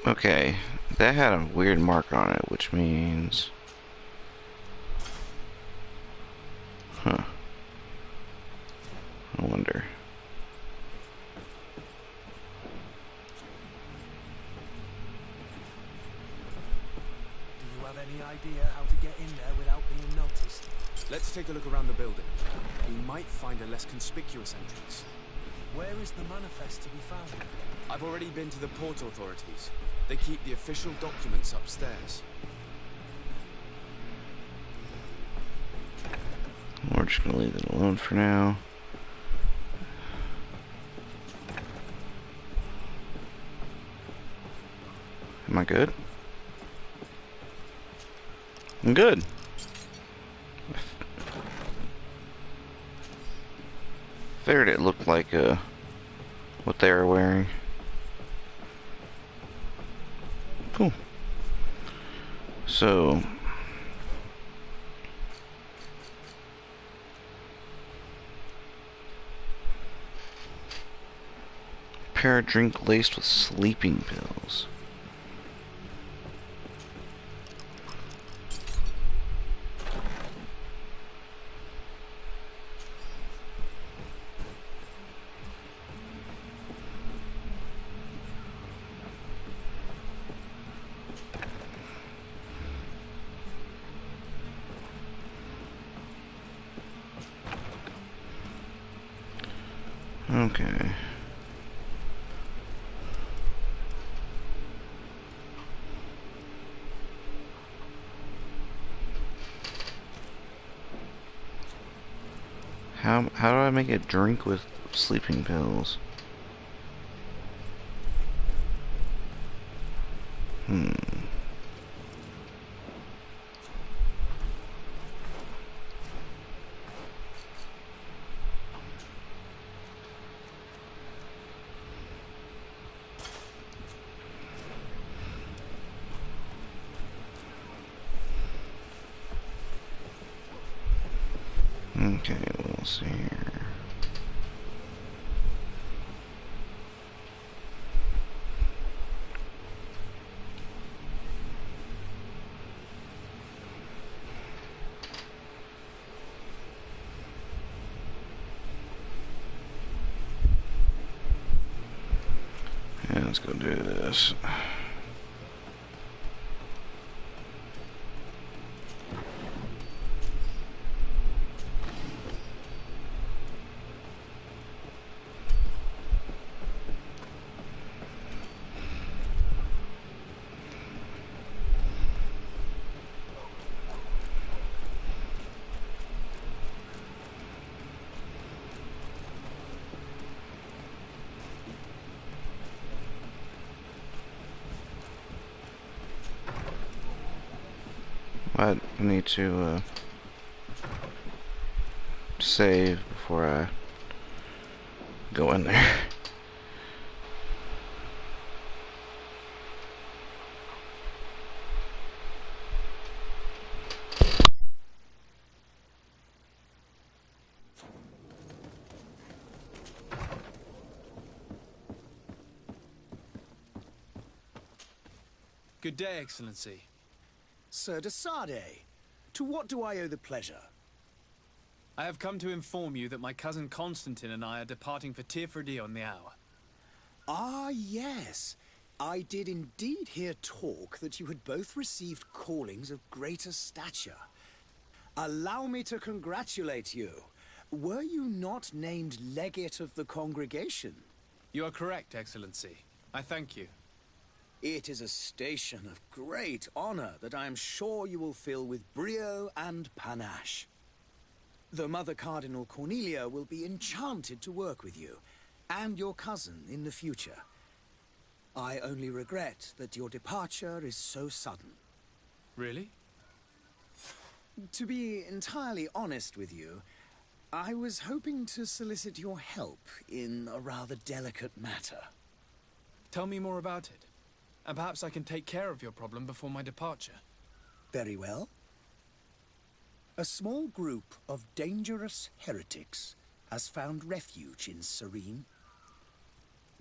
Okay, that had a weird mark on it, which means... Huh. I wonder. Do you have any idea how to get in there without being noticed? Let's take a look around the building. We might find a less conspicuous entrance. Where is the manifest to be found? I've already been to the port authorities. They keep the official documents upstairs. We're just gonna leave it alone for now. Am I good? I'm good. Figured it looked like what they were wearing. Cool. So prepare a drink laced with sleeping pills. Okay. How do I make a drink with sleeping pills? Okay, we'll see here. let's go do this. I need to save before I go in there. Good day, Excellency. Sir de Sade, to what do I owe the pleasure? I have come to inform you that my cousin Constantine and I are departing for Tirfredi on the hour. Ah, yes. I did indeed hear talk that you had both received callings of greater stature. Allow me to congratulate you. Were you not named legate of the congregation? You are correct, Excellency. I thank you. It is a station of great honor that I am sure you will fill with brio and panache. The Mother Cardinal Cornelia will be enchanted to work with you, and your cousin in the future. I only regret that your departure is so sudden. Really? To be entirely honest with you, I was hoping to solicit your help in a rather delicate matter. Tell me more about it. And perhaps I can take care of your problem before my departure. Very well. A small group of dangerous heretics has found refuge in Serene.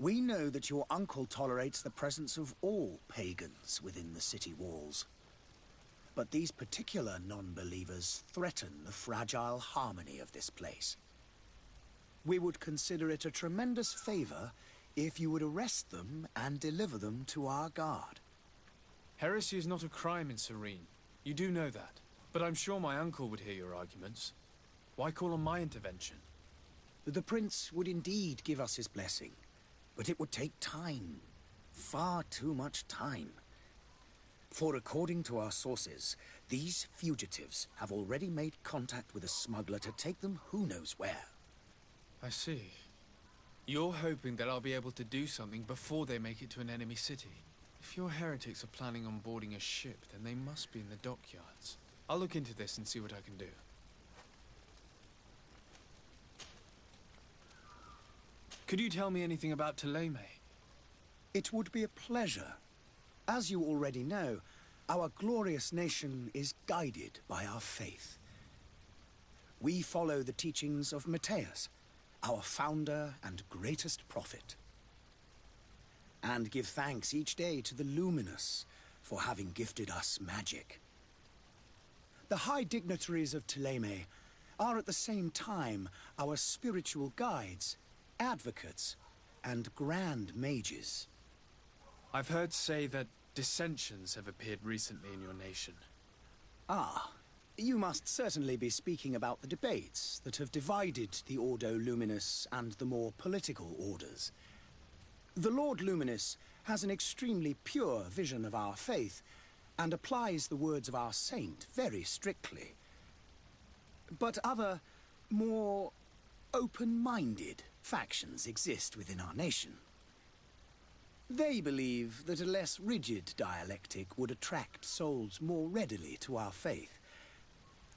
We know that your uncle tolerates the presence of all pagans within the city walls. But these particular non-believers threaten the fragile harmony of this place. We would consider it a tremendous favor if you would arrest them and deliver them to our guard. Heresy is not a crime in Serene. You do know that. But I'm sure my uncle would hear your arguments. Why call on my intervention? The prince would indeed give us his blessing, but it would take time. Far too much time. For according to our sources, these fugitives have already made contact with a smuggler to take them who knows where. I see. You're hoping that I'll be able to do something before they make it to an enemy city. If your heretics are planning on boarding a ship, then they must be in the dockyards. I'll look into this and see what I can do. Could you tell me anything about Thélème? It would be a pleasure. As you already know, our glorious nation is guided by our faith. We follow the teachings of Matthias, our founder and greatest prophet, and give thanks each day to the Luminous for having gifted us magic. The high dignitaries of Thélème are at the same time our spiritual guides, advocates, and grand mages. I've heard say that dissensions have appeared recently in your nation. Ah, you must certainly be speaking about the debates that have divided the Ordo Luminous and the more political orders. The Lord Luminous has an extremely pure vision of our faith and applies the words of our saint very strictly. But other, more open-minded factions exist within our nation. They believe that a less rigid dialectic would attract souls more readily to our faith.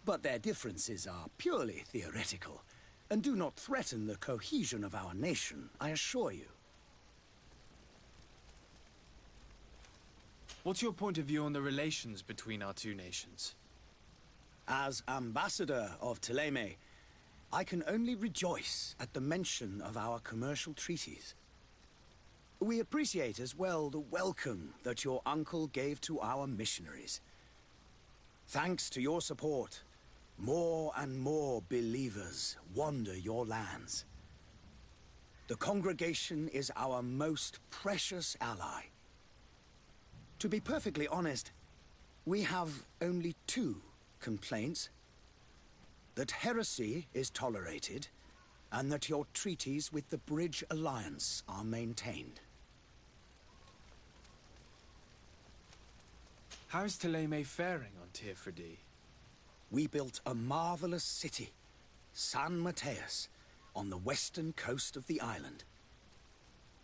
But their differences are purely theoretical, and do not threaten the cohesion of our nation, I assure you. What's your point of view on the relations between our two nations? As ambassador of Thélème, I can only rejoice at the mention of our commercial treaties. We appreciate as well the welcome that your uncle gave to our missionaries. Thanks to your support, more and more believers wander your lands. The congregation is our most precious ally. To be perfectly honest, we have only two complaints. That heresy is tolerated, and that your treaties with the Bridge Alliance are maintained. How is Thélème faring on Tirfredi? We built a marvelous city, San Mateus, on the western coast of the island.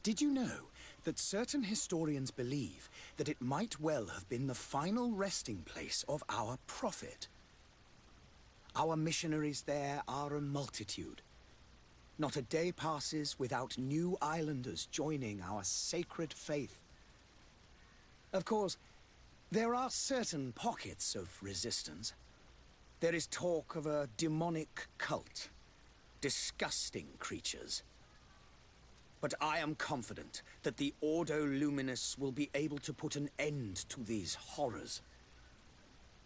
Did you know that certain historians believe that it might well have been the final resting place of our prophet? Our missionaries there are a multitude. Not a day passes without new islanders joining our sacred faith. Of course, there are certain pockets of resistance. There is talk of a demonic cult. Disgusting creatures. But I am confident that the Ordo Luminous will be able to put an end to these horrors.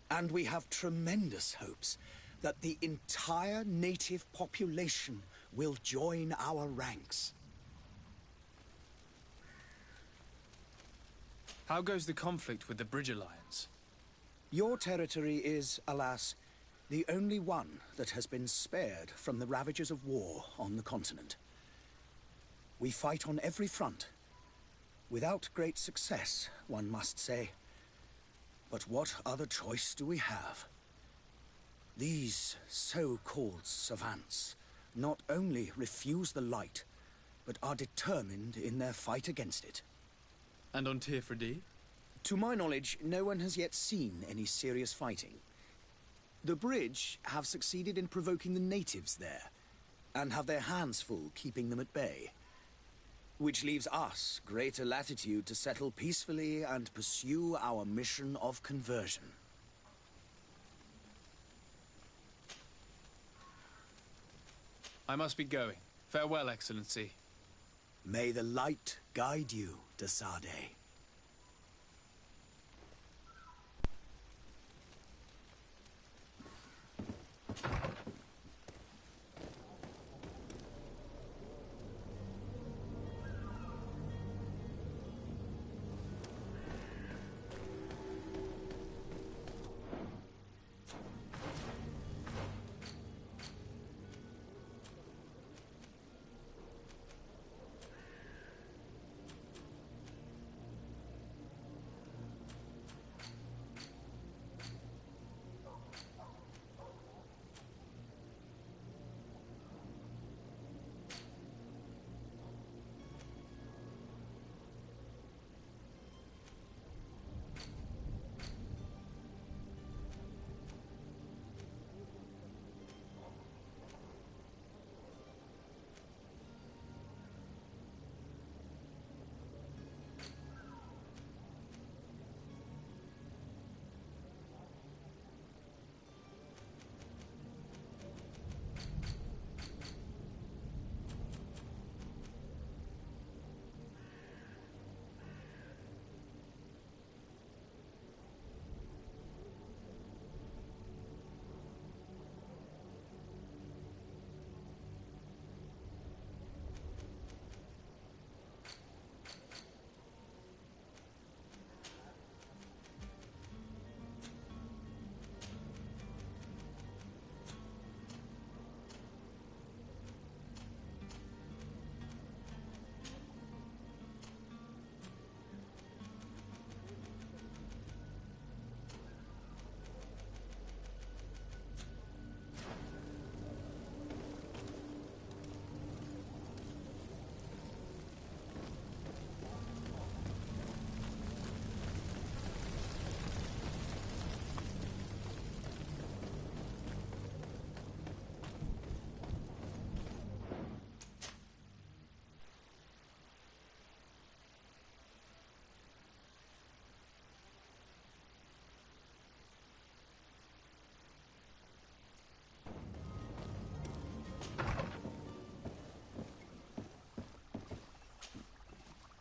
And we have tremendous hopes that the entire native population will join our ranks. How goes the conflict with the Bridge Alliance? Your territory is, alas, the only one that has been spared from the ravages of war on the continent. We fight on every front. Without great success, one must say. But what other choice do we have? These so-called savants not only refuse the light, but are determined in their fight against it. And on Tirfredi? To my knowledge, no one has yet seen any serious fighting. The Bridge have succeeded in provoking the natives there, and have their hands full keeping them at bay. Which leaves us greater latitude to settle peacefully and pursue our mission of conversion. I must be going. Farewell, Excellency. May the light guide you, de Sade.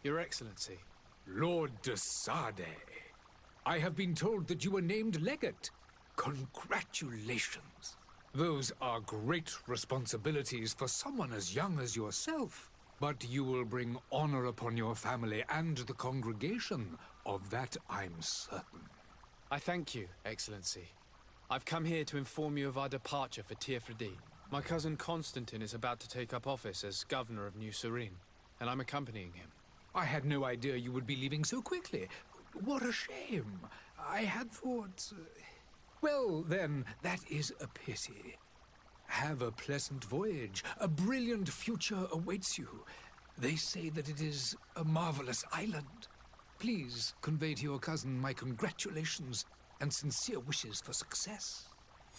Your Excellency. Lord de Sade, I have been told that you were named legate. Congratulations. Those are great responsibilities for someone as young as yourself. But you will bring honor upon your family and the congregation. Of that I'm certain. I thank you, Excellency. I've come here to inform you of our departure for Tirfredi. My cousin Constantine is about to take up office as governor of New Serene, and I'm accompanying him. I had no idea you would be leaving so quickly. What a shame. I had thought... Well, then, that is a pity. Have a pleasant voyage. A brilliant future awaits you. They say that it is a marvelous island. Please convey to your cousin my congratulations and sincere wishes for success.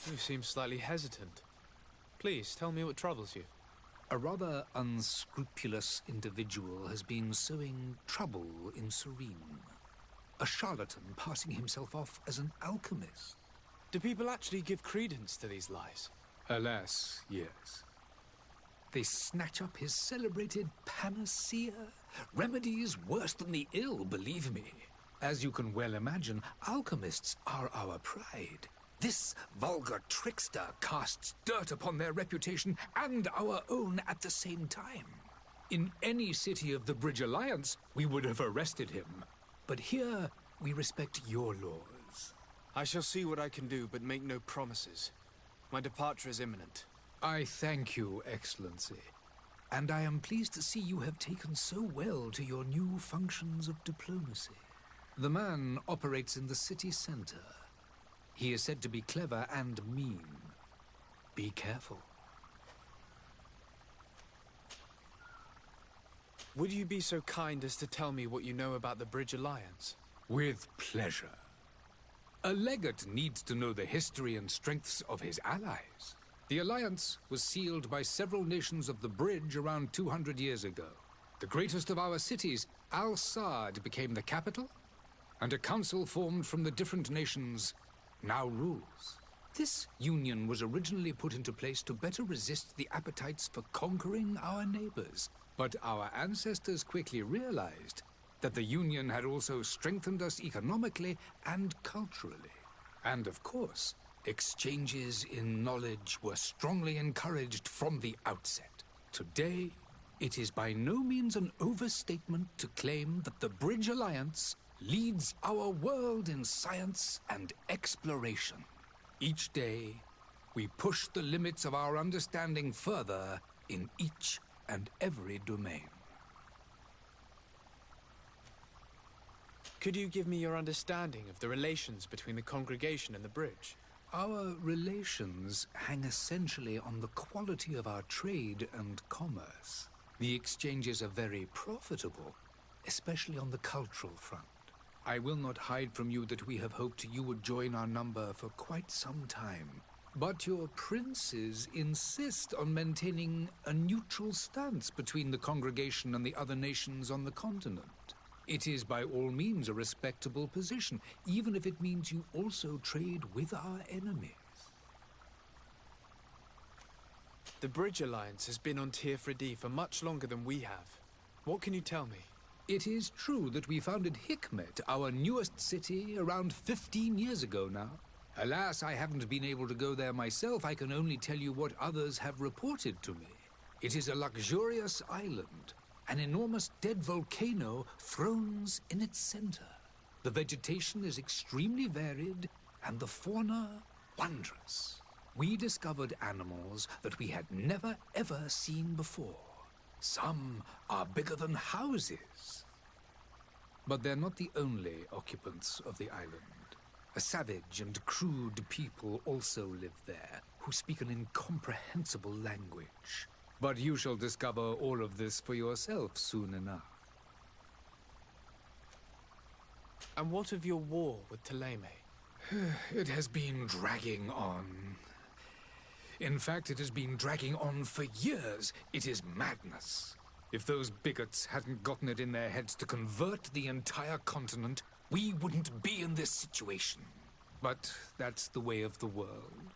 You seem slightly hesitant. Please, tell me what troubles you. A rather unscrupulous individual has been sowing trouble in Serene. A charlatan passing himself off as an alchemist. Do people actually give credence to these lies? Alas, yes. They snatch up his celebrated panacea. Remedies worse than the ill, believe me. As you can well imagine, alchemists are our pride. This vulgar trickster casts dirt upon their reputation and our own at the same time. In any city of the Bridge Alliance, we would have arrested him. But here, we respect your laws. I shall see what I can do, but make no promises. My departure is imminent. I thank you, Excellency. And I am pleased to see you have taken so well to your new functions of diplomacy. The man operates in the city center. He is said to be clever and mean. Be careful. Would you be so kind as to tell me what you know about the Bridge Alliance? With pleasure. A legate needs to know the history and strengths of his allies. The alliance was sealed by several nations of the Bridge around 200 years ago. The greatest of our cities, Al-Sad, became the capital, and a council formed from the different nations now rules. This union was originally put into place to better resist the appetites for conquering our neighbors. But our ancestors quickly realized that the union had also strengthened us economically and culturally. And of course, exchanges in knowledge were strongly encouraged from the outset. Today, it is by no means an overstatement to claim that the Bridge Alliance leads our world in science and exploration. Each day, we push the limits of our understanding further in each and every domain. Could you give me your understanding of the relations between the congregation and the Bridge? Our relations hang essentially on the quality of our trade and commerce. The exchanges are very profitable, especially on the cultural front. I will not hide from you that we have hoped you would join our number for quite some time. But your princes insist on maintaining a neutral stance between the congregation and the other nations on the continent. It is by all means a respectable position, even if it means you also trade with our enemies. The Bridge Alliance has been on Tirfredi for much longer than we have. What can you tell me? It is true that we founded Hikmet, our newest city, around 15 years ago now. Alas, I haven't been able to go there myself. I can only tell you what others have reported to me. It is a luxurious island. An enormous dead volcano thrones in its center. The vegetation is extremely varied, and the fauna wondrous. We discovered animals that we had never ever seen before. Some are bigger than houses. But they're not the only occupants of the island. A savage and crude people also live there, who speak an incomprehensible language. But you shall discover all of this for yourself soon enough. And what of your war with Thélème? It has been dragging on. In fact, it has been dragging on for years. It is madness. If those bigots hadn't gotten it in their heads to convert the entire continent, we wouldn't be in this situation. But that's the way of the world.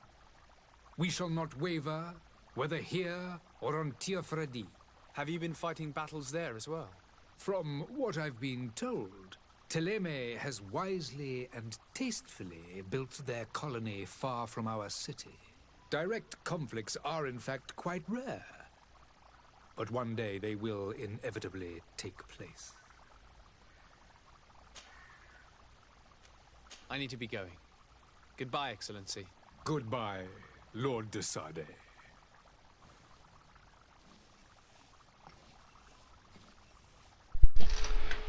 We shall not waver, whether here or on Tirfredi. Have you been fighting battles there as well? From what I've been told, Thélème has wisely and tastefully built their colony far from our city. Direct conflicts are in fact quite rare. but one day they will inevitably take place. I need to be going. Goodbye, Excellency. Goodbye, Lord de Sade.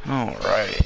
All right.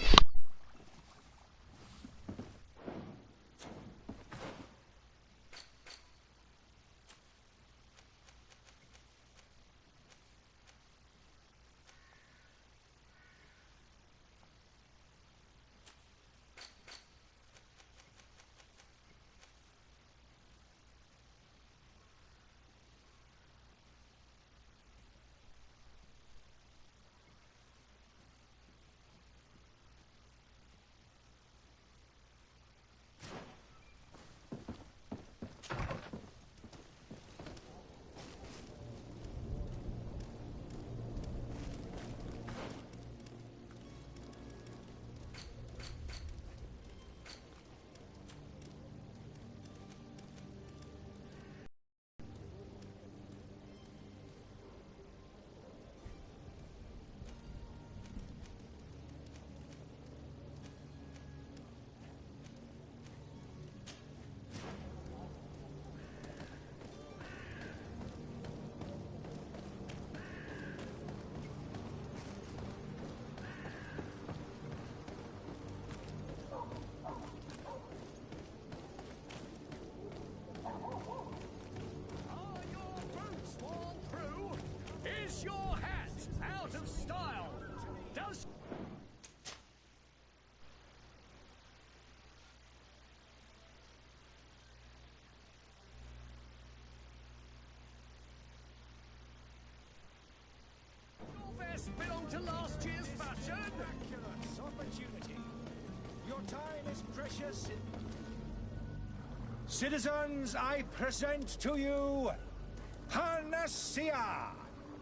Belong to last year's fashion? Miraculous opportunity. Your time is precious. Citizens, I present to you Panacea,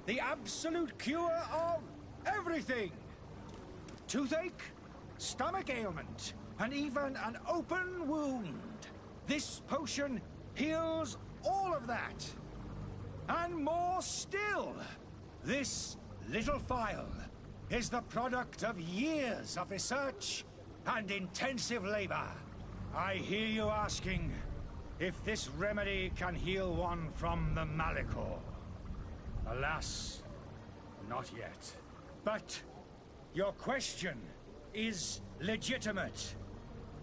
the absolute cure of everything. Toothache, stomach ailment, and even an open wound. This potion heals all of that. And more still. This little phial is the product of years of research and intensive labor. I hear you asking if this remedy can heal one from the Malicor. Alas, not yet. But your question is legitimate.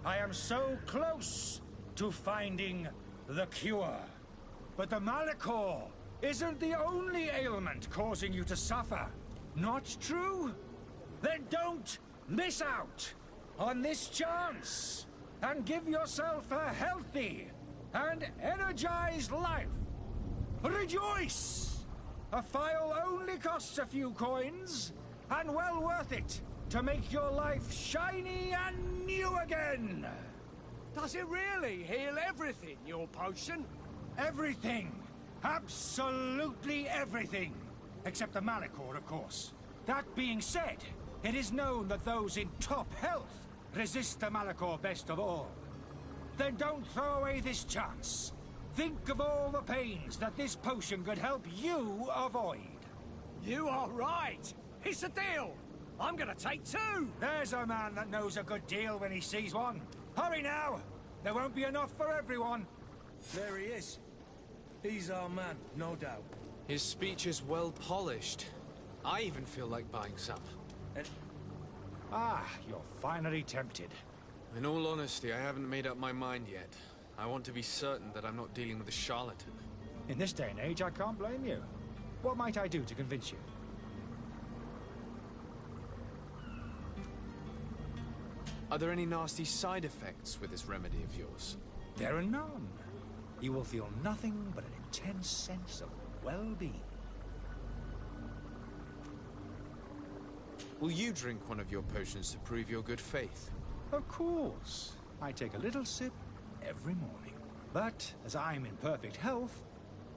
I am so close to finding the cure. But the Malicor isn't the only ailment causing you to suffer. Not true? Then don't miss out on this chance and give yourself a healthy and energized life. Rejoice! A phial only costs a few coins, and well worth it to make your life shiny and new again. Does it really heal everything, your potion? Everything. Absolutely everything. Except the Malicor, of course. That being said, it is known that those in top health resist the Malicor best of all. Then don't throw away this chance. Think of all the pains that this potion could help you avoid. You are right. It's a deal. I'm gonna take two. There's a man that knows a good deal when he sees one. Hurry now. There won't be enough for everyone. There he is. He's our man, no doubt. His speech is well polished. I even feel like buying some. You're finally tempted. In all honesty, I haven't made up my mind yet. I want to be certain that I'm not dealing with a charlatan. In this day and age, I can't blame you. What might I do to convince you? Are there any nasty side effects with this remedy of yours? There are none. You will feel nothing but an intense sense of well-being. Will you drink one of your potions to prove your good faith? Of course. I take a little sip every morning. But as I'm in perfect health,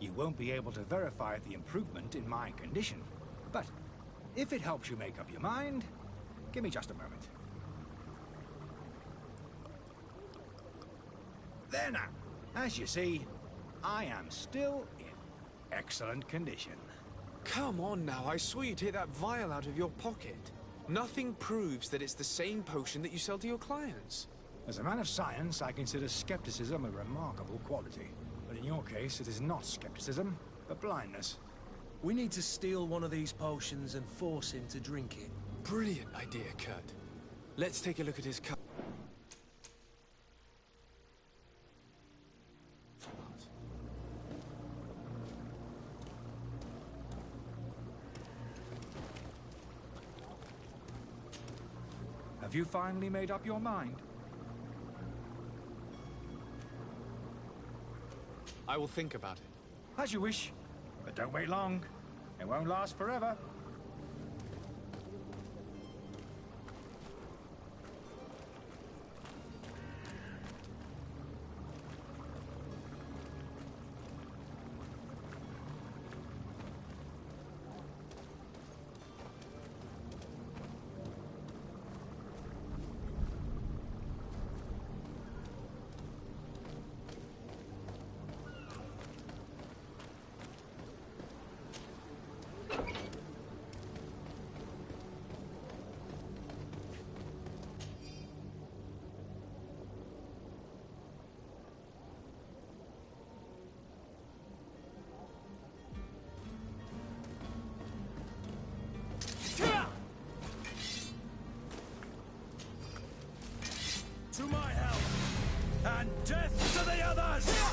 you won't be able to verify the improvement in my condition. But if it helps you make up your mind, give me just a moment. There now. As you see, I am still in excellent condition. Come on now, I saw you take that vial out of your pocket. Nothing proves that it's the same potion that you sell to your clients. As a man of science, I consider skepticism a remarkable quality. But in your case, it is not skepticism, but blindness. We need to steal one of these potions and force him to drink it. Brilliant idea, Kurt. Let's take a look at his cup. Have you finally made up your mind? I will think about it. As you wish. But don't wait long. It won't last forever. To my help! And death to the others!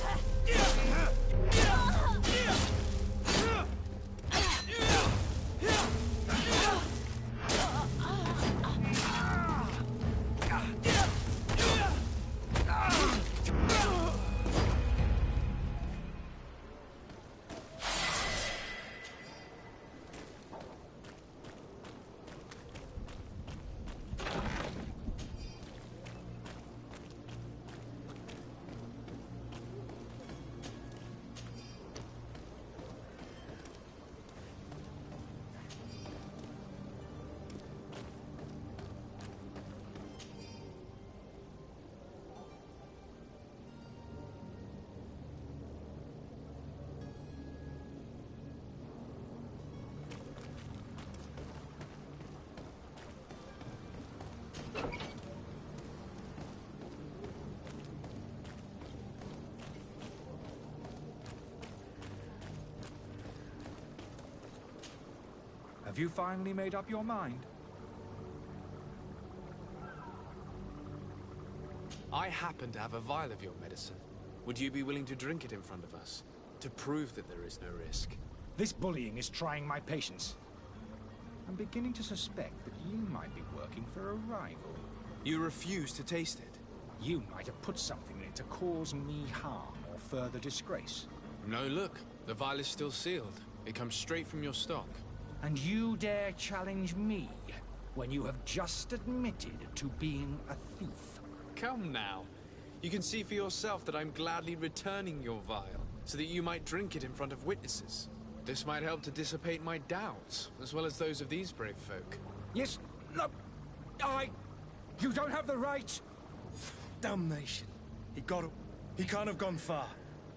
Have you finally made up your mind? I happen to have a vial of your medicine. Would you be willing to drink it in front of us? To prove that there is no risk? This bullying is trying my patience. I'm beginning to suspect that you might be working for a rival. You refuse to taste it? You might have put something in it to cause me harm or further disgrace. No, look. The vial is still sealed. It comes straight from your stock. And you dare challenge me when you have just admitted to being a thief? Come now. You can see for yourself that I'm gladly returning your vial, so that you might drink it in front of witnesses. This might help to dissipate my doubts, as well as those of these brave folk. Yes, no, You don't have the right! Damnation. He can't have gone far.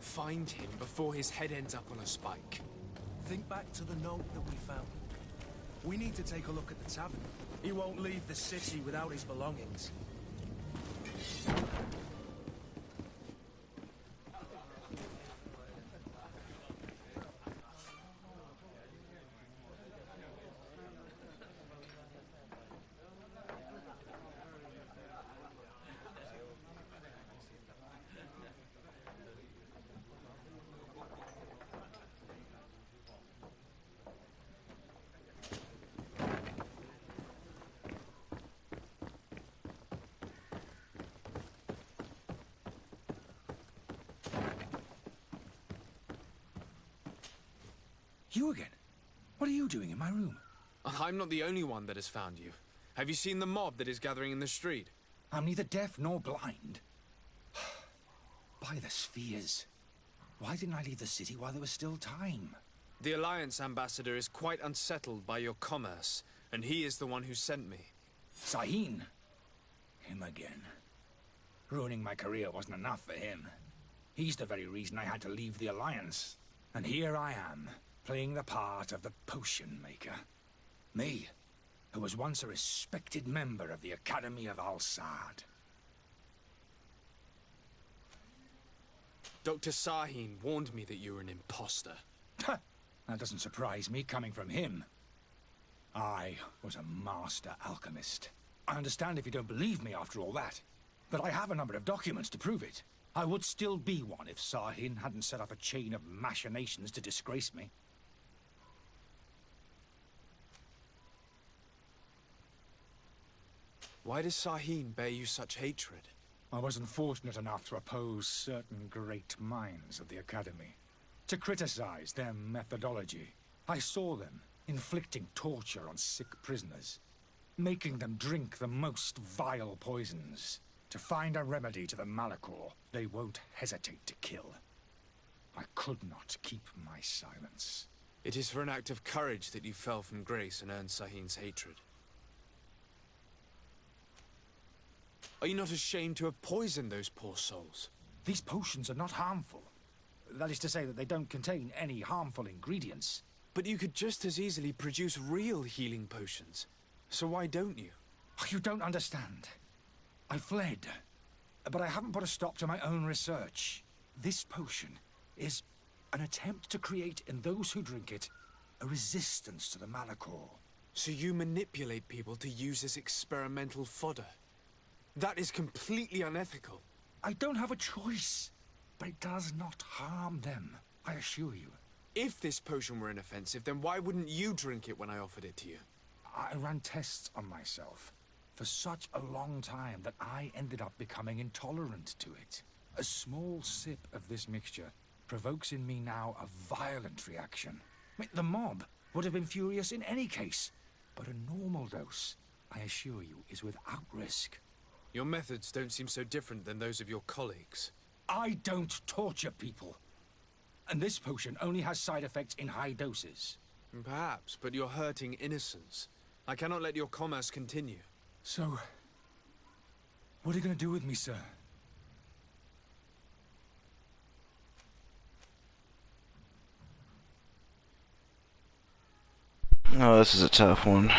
Find him before his head ends up on a spike. Think back to the note that we found. We need to take a look at the tavern. He won't leave the city without his belongings. You again? What are you doing in my room? I'm not the only one that has found you. Have you seen the mob that is gathering in the street? I'm neither deaf nor blind. By the spheres. Why didn't I leave the city while there was still time? The Alliance ambassador is quite unsettled by your commerce, and he is the one who sent me. Sahin? Him again. Ruining my career wasn't enough for him. He's the very reason I had to leave the Alliance. And here I am, playing the part of the potion maker. Me, who was once a respected member of the Academy of Al-Sad. Dr. Sahin warned me that you were an imposter. That doesn't surprise me, coming from him. I was a master alchemist. I understand if you don't believe me after all that, but I have a number of documents to prove it. I would still be one if Sahin hadn't set up a chain of machinations to disgrace me. Why does Sahin bear you such hatred? I wasn't fortunate enough to oppose certain great minds of the Academy, to criticize their methodology. I saw them inflicting torture on sick prisoners, making them drink the most vile poisons. To find a remedy to the Malachor, they won't hesitate to kill. I could not keep my silence. It is for an act of courage that you fell from grace and earned Sahin's hatred. Are you not ashamed to have poisoned those poor souls? These potions are not harmful. That is to say that they don't contain any harmful ingredients. But you could just as easily produce real healing potions. So why don't you? You don't understand. I fled, but I haven't put a stop to my own research. This potion is an attempt to create in those who drink it a resistance to the Malachor. So you manipulate people to use as experimental fodder? That is completely unethical. I don't have a choice, but it does not harm them, I assure you. If this potion were inoffensive, then why wouldn't you drink it when I offered it to you? I ran tests on myself for such a long time that I ended up becoming intolerant to it. A small sip of this mixture provokes in me now a violent reaction. The mob would have been furious in any case, but a normal dose, I assure you, is without risk. Your methods don't seem so different than those of your colleagues. I don't torture people. And this potion only has side effects in high doses. Perhaps, but you're hurting innocents. I cannot let your commerce continue. So, what are you going to do with me, sir? Oh, this is a tough one.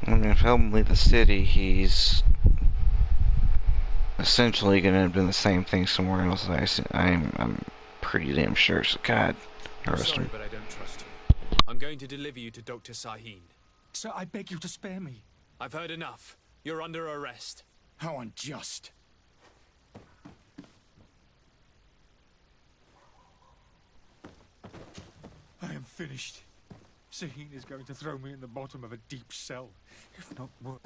I mean, if helping leave the city, he's essentially going to have done the same thing somewhere else. I'm pretty damn sure. So God, arrest him. But I don't trust you. I'm going to deliver you to Dr. Sahin. Sir, I beg you to spare me. I've heard enough. You're under arrest. How unjust. I am finished. Sahin is going to throw me in the bottom of a deep cell, if not worse.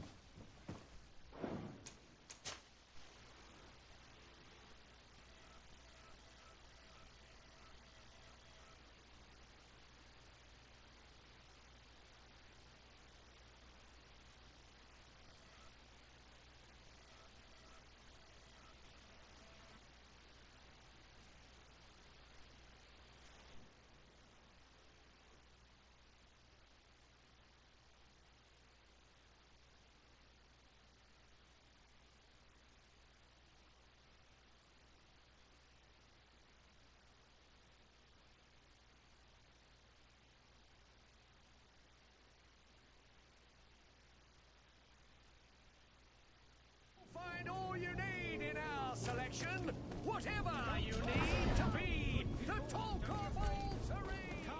Find all you need in our selection. Whatever you need to be the talk of all Serene.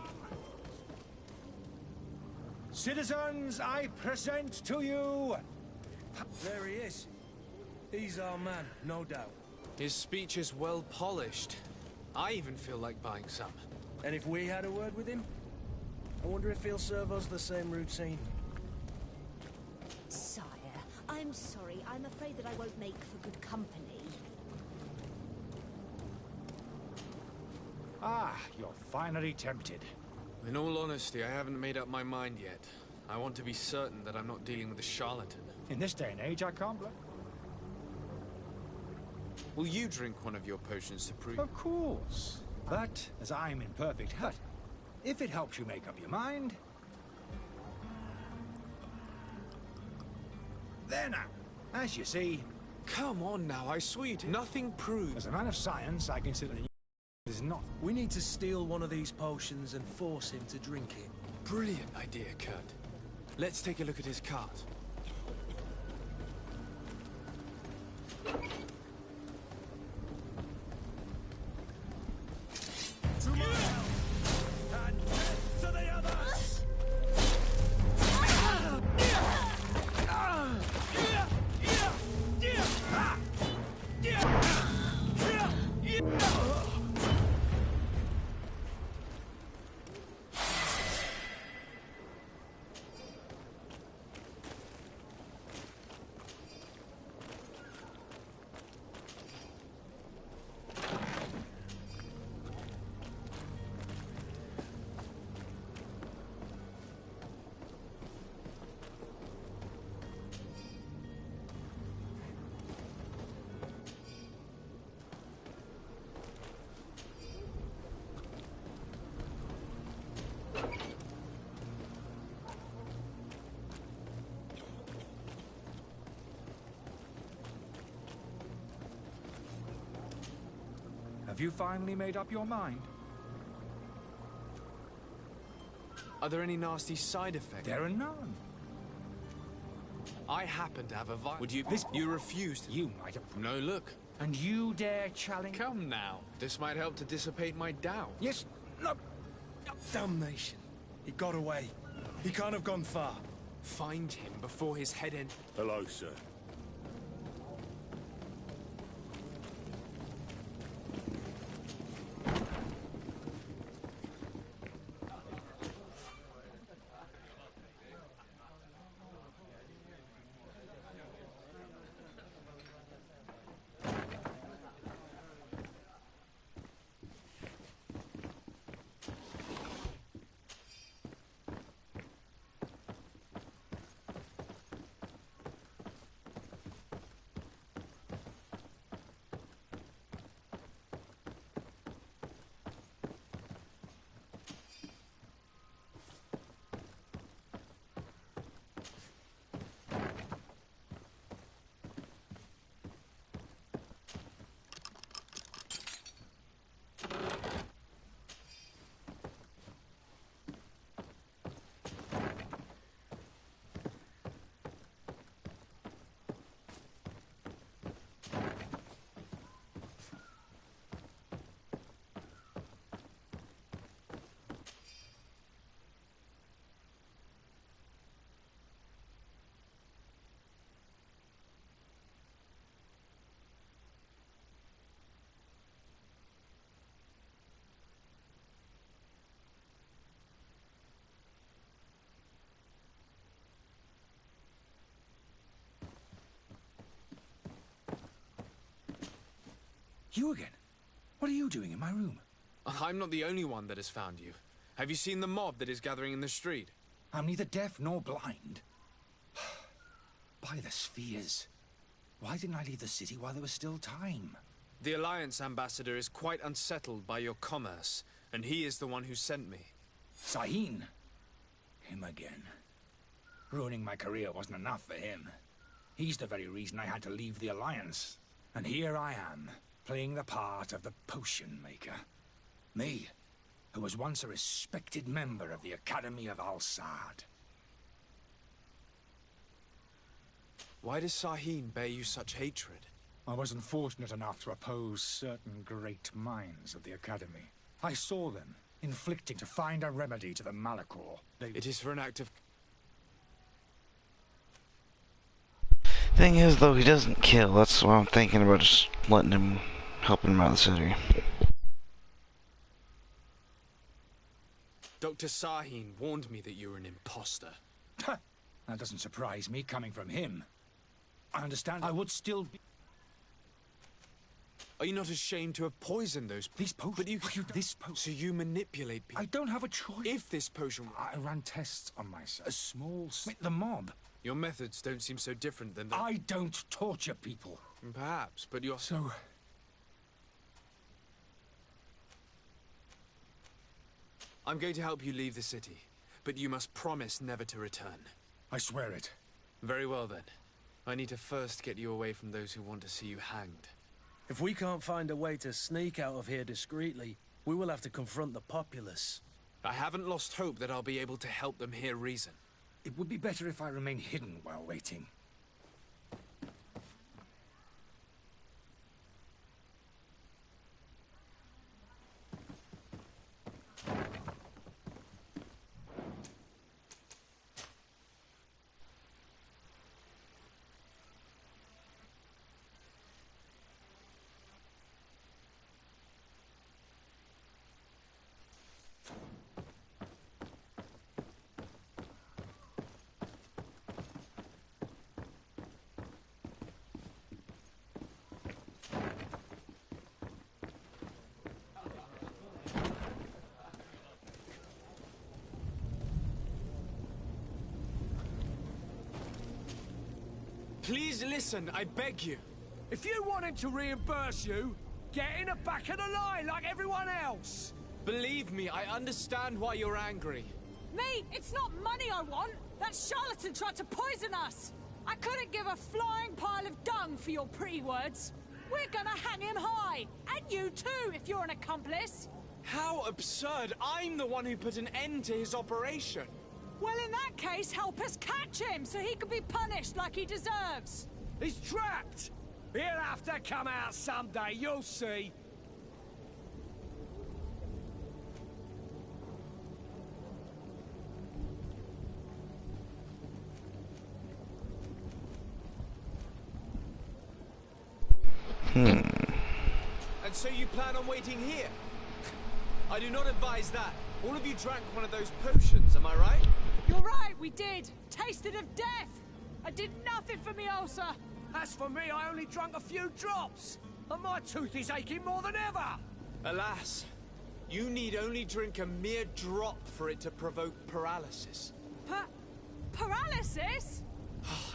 Citizens, I present to you... There he is. He's our man, no doubt. His speech is well polished. I even feel like buying some. And if we had a word with him? I wonder if he'll serve us the same routine. Sire, I'm sorry. I'm afraid that I won't make for good company. Ah, you're finally tempted. In all honesty, I haven't made up my mind yet. I want to be certain that I'm not dealing with a charlatan. In this day and age, I can't blame. Will you drink one of your potions to prove? Of course. But, as I'm in perfect health, if it helps you make up your mind... There now. As you see... Come on now, I swear you nothing proves. As a man of science, I consider is not. We need to steal one of these potions and force him to drink it. Brilliant idea, Kurt. Let's take a look at his cart. To my help, and death to the others! Have you finally made up your mind? Are there any nasty side effects? There are none. I happen to have a Would you... You refused. You might have... No, look. And you dare challenge... Come now. This might help to dissipate my doubt. Yes. No. Damnation. He got away. He can't have gone far. Find him before his head end... Hello, sir. You again? What are you doing in my room? I'm not the only one that has found you. Have you seen the mob that is gathering in the street? I'm neither deaf nor blind. By the spheres. Why didn't I leave the city while there was still time? The Alliance ambassador is quite unsettled by your commerce, and he is the one who sent me. Sahin? Him again. Ruining my career wasn't enough for him. He's the very reason I had to leave the Alliance. And here I am, playing the part of the potion maker. Me, who was once a respected member of the Academy of Al-Sad. Why does Sahin bear you such hatred? I wasn't fortunate enough to oppose certain great minds of the Academy. I saw them, inflicting to find a remedy to the Malachor. It is for an act of... Thing is, though, he doesn't kill. That's why I'm thinking about just letting him, helping him out of the city. Dr. Sahin warned me that you were an imposter. That doesn't surprise me, coming from him. I understand I would still be... Are you not ashamed to have poisoned those people? These potions? But this potion... So you manipulate people? I don't have a choice. If this potion... I ran tests on myself. A small... The mob. Your methods don't seem so different than the... I don't torture people. Perhaps, but you're... So... I'm going to help you leave the city, but you must promise never to return. I swear it. Very well, then. I need to first get you away from those who want to see you hanged. If we can't find a way to sneak out of here discreetly, we will have to confront the populace. I haven't lost hope that I'll be able to help them hear reason. It would be better if I remain hidden while waiting. Please listen, I beg you. If you want him to reimburse you, get in the back of the line like everyone else. Believe me, I understand why you're angry. Me? It's not money I want. That charlatan tried to poison us. I couldn't give a flying pile of dung for your pretty words. We're gonna hang him high. And you too, if you're an accomplice. How absurd! I'm the one who put an end to his operation. Well, in that case, help us catch him so he can be punished like he deserves. He's trapped. He'll have to come out someday, you'll see. And so you plan on waiting here? I do not advise that. All of you drank one of those potions, am I right? You're right, we did. Tasted of death. I did nothing for me ulcer. As for me, I only drank a few drops. And my tooth is aching more than ever. Alas, you need only drink a mere drop for it to provoke paralysis. Paralysis?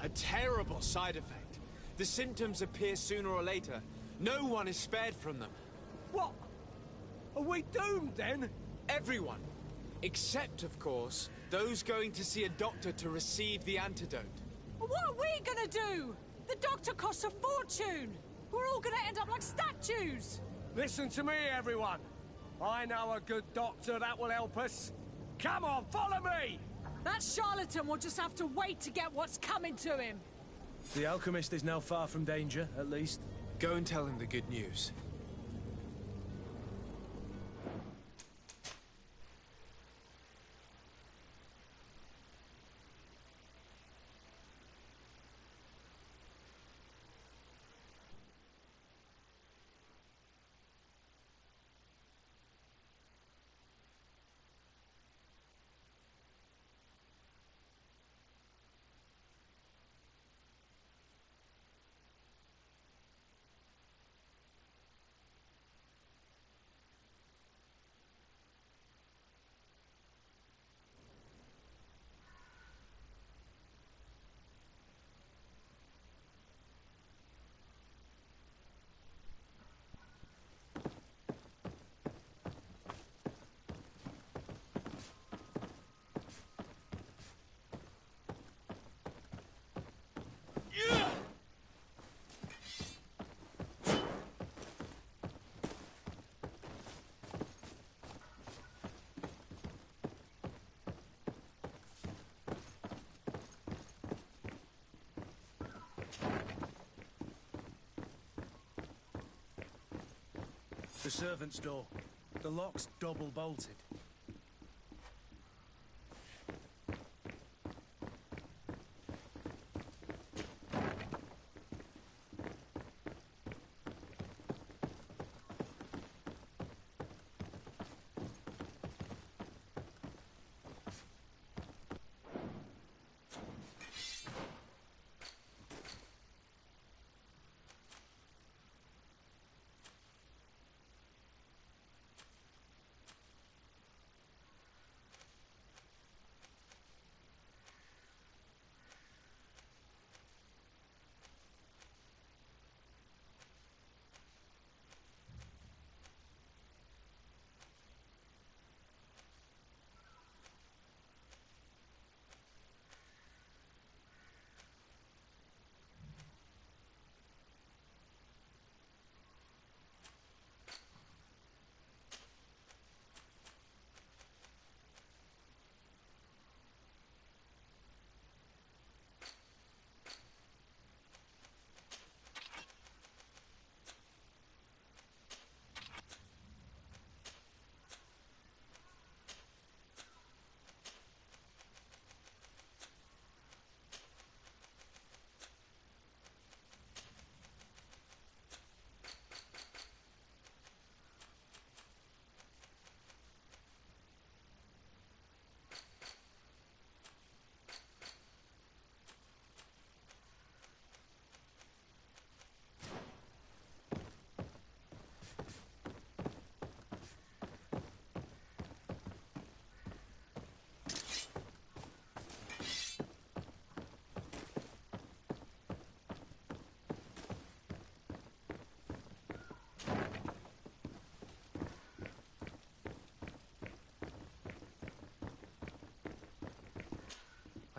A terrible side effect. The symptoms appear sooner or later. No one is spared from them. What? Are we doomed then? Everyone. Except, of course, those going to see a doctor to receive the antidote. What are we gonna do? The doctor costs a fortune. We're all gonna end up like statues. Listen to me, everyone. I know a good doctor that will help us. Come on, follow me! That charlatan will just have to wait to get what's coming to him. The alchemist is now far from danger, at least. Go and tell him the good news. The servant's door. The lock's double bolted.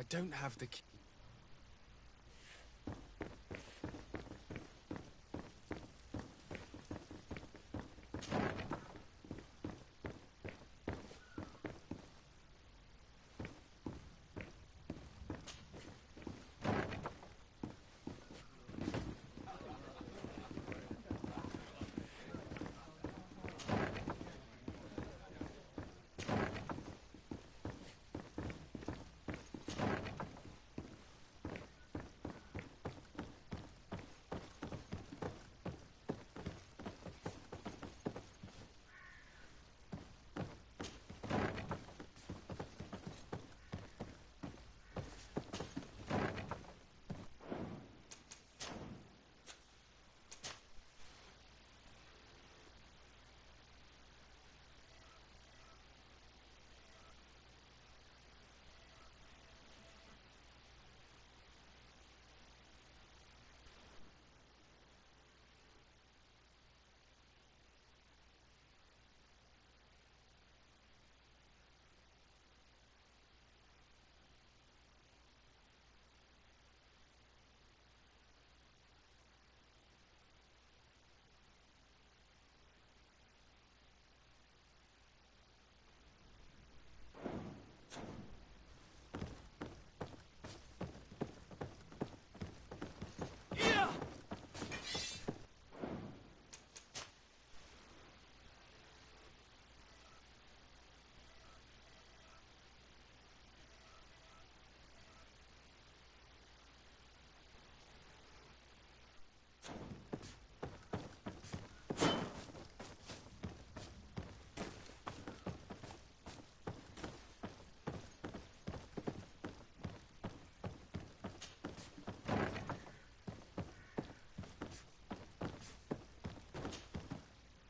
I don't have the key.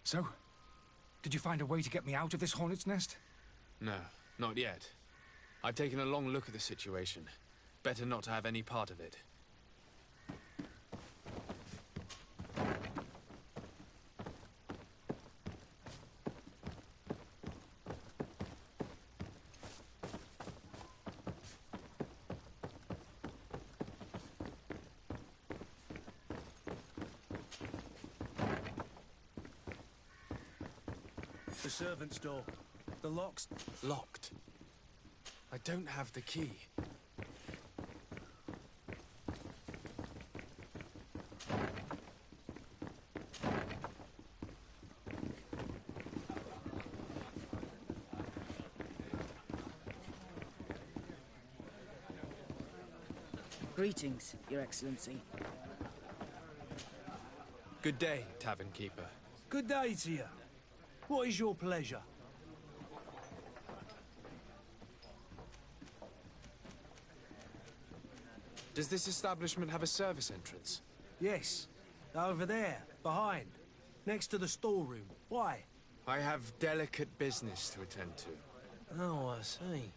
So, did you find a way to get me out of this hornet's nest? No, not yet. I've taken a long look at the situation. Better not to have any part of it. The servant's door. The lock's locked. I don't have the key. Greetings, Your Excellency. Good day, Tavern Keeper. Good day to you. What is your pleasure? Does this establishment have a service entrance? Yes. Over there, behind. Next to the storeroom. Why? I have delicate business to attend to. Oh, I see.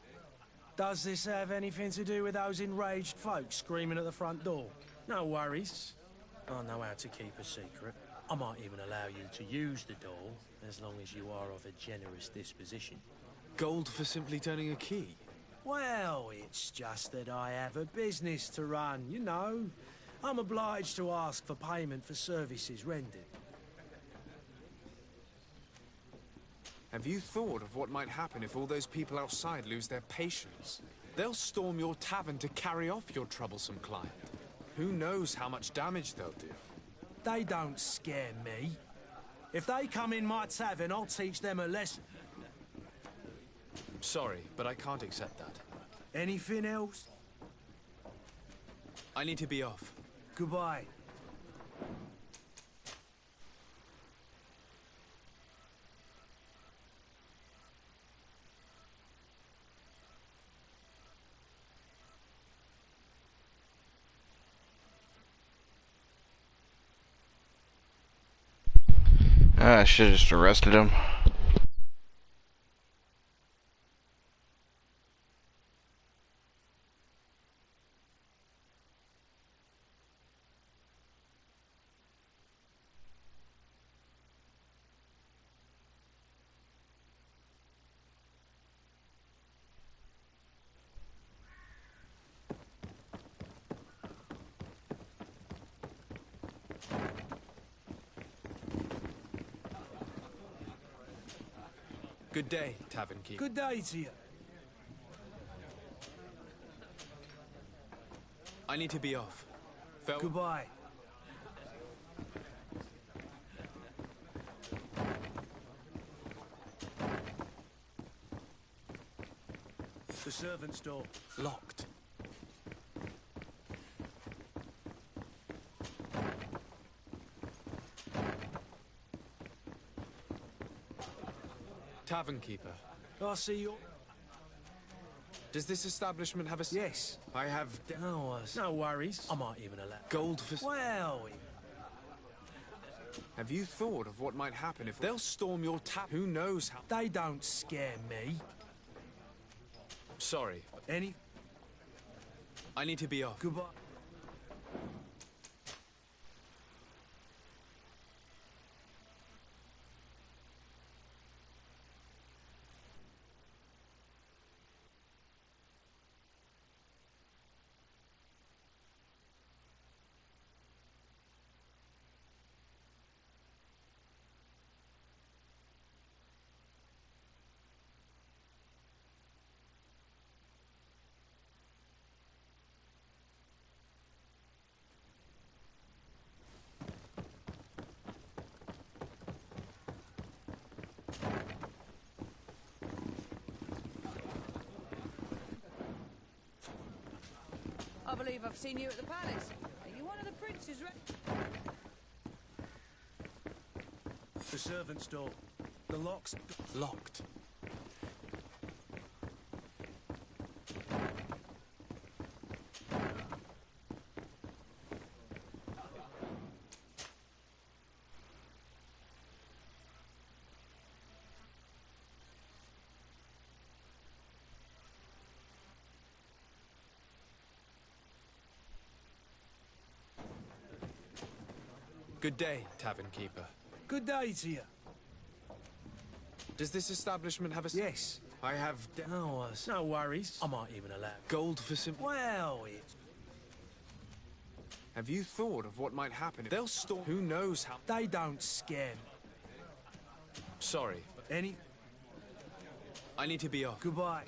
Does this have anything to do with those enraged folks screaming at the front door? No worries. I know how to keep a secret. I might even allow you to use the door, as long as you are of a generous disposition. Gold for simply turning a key? Well, it's just that I have a business to run, you know. I'm obliged to ask for payment for services rendered. Have you thought of what might happen if all those people outside lose their patience? They'll storm your tavern to carry off your troublesome client. Who knows how much damage they'll do? They don't scare me. If they come in my tavern, I'll teach them a lesson. Sorry, but I can't accept that. Anything else? I need to be off. Goodbye. I should have just arrested him. Good day, Tavern Keeper. Good day to you. I need to be off. Goodbye. The servant's door. Locked. Tavern Keeper. I see you. Does this establishment have a... Yes. I have... No worries. I might even allow... Gold for... Well... Have you thought of what might happen if they'll storm your tap? Who knows how... They don't scare me. Sorry. Any... I need to be off. Goodbye. I believe I've seen you at the palace. Are you one of the prince's The servant's door. The lock's... Locked. Good day, Tavern Keeper. Good day to you. Does this establishment have a... Yes. I have... No worries. I might even allow... Gold for some... Well... Have you thought of what might happen if they'll storm... Who knows how... They don't scare me. Sorry. Any... I need to be off. Goodbye.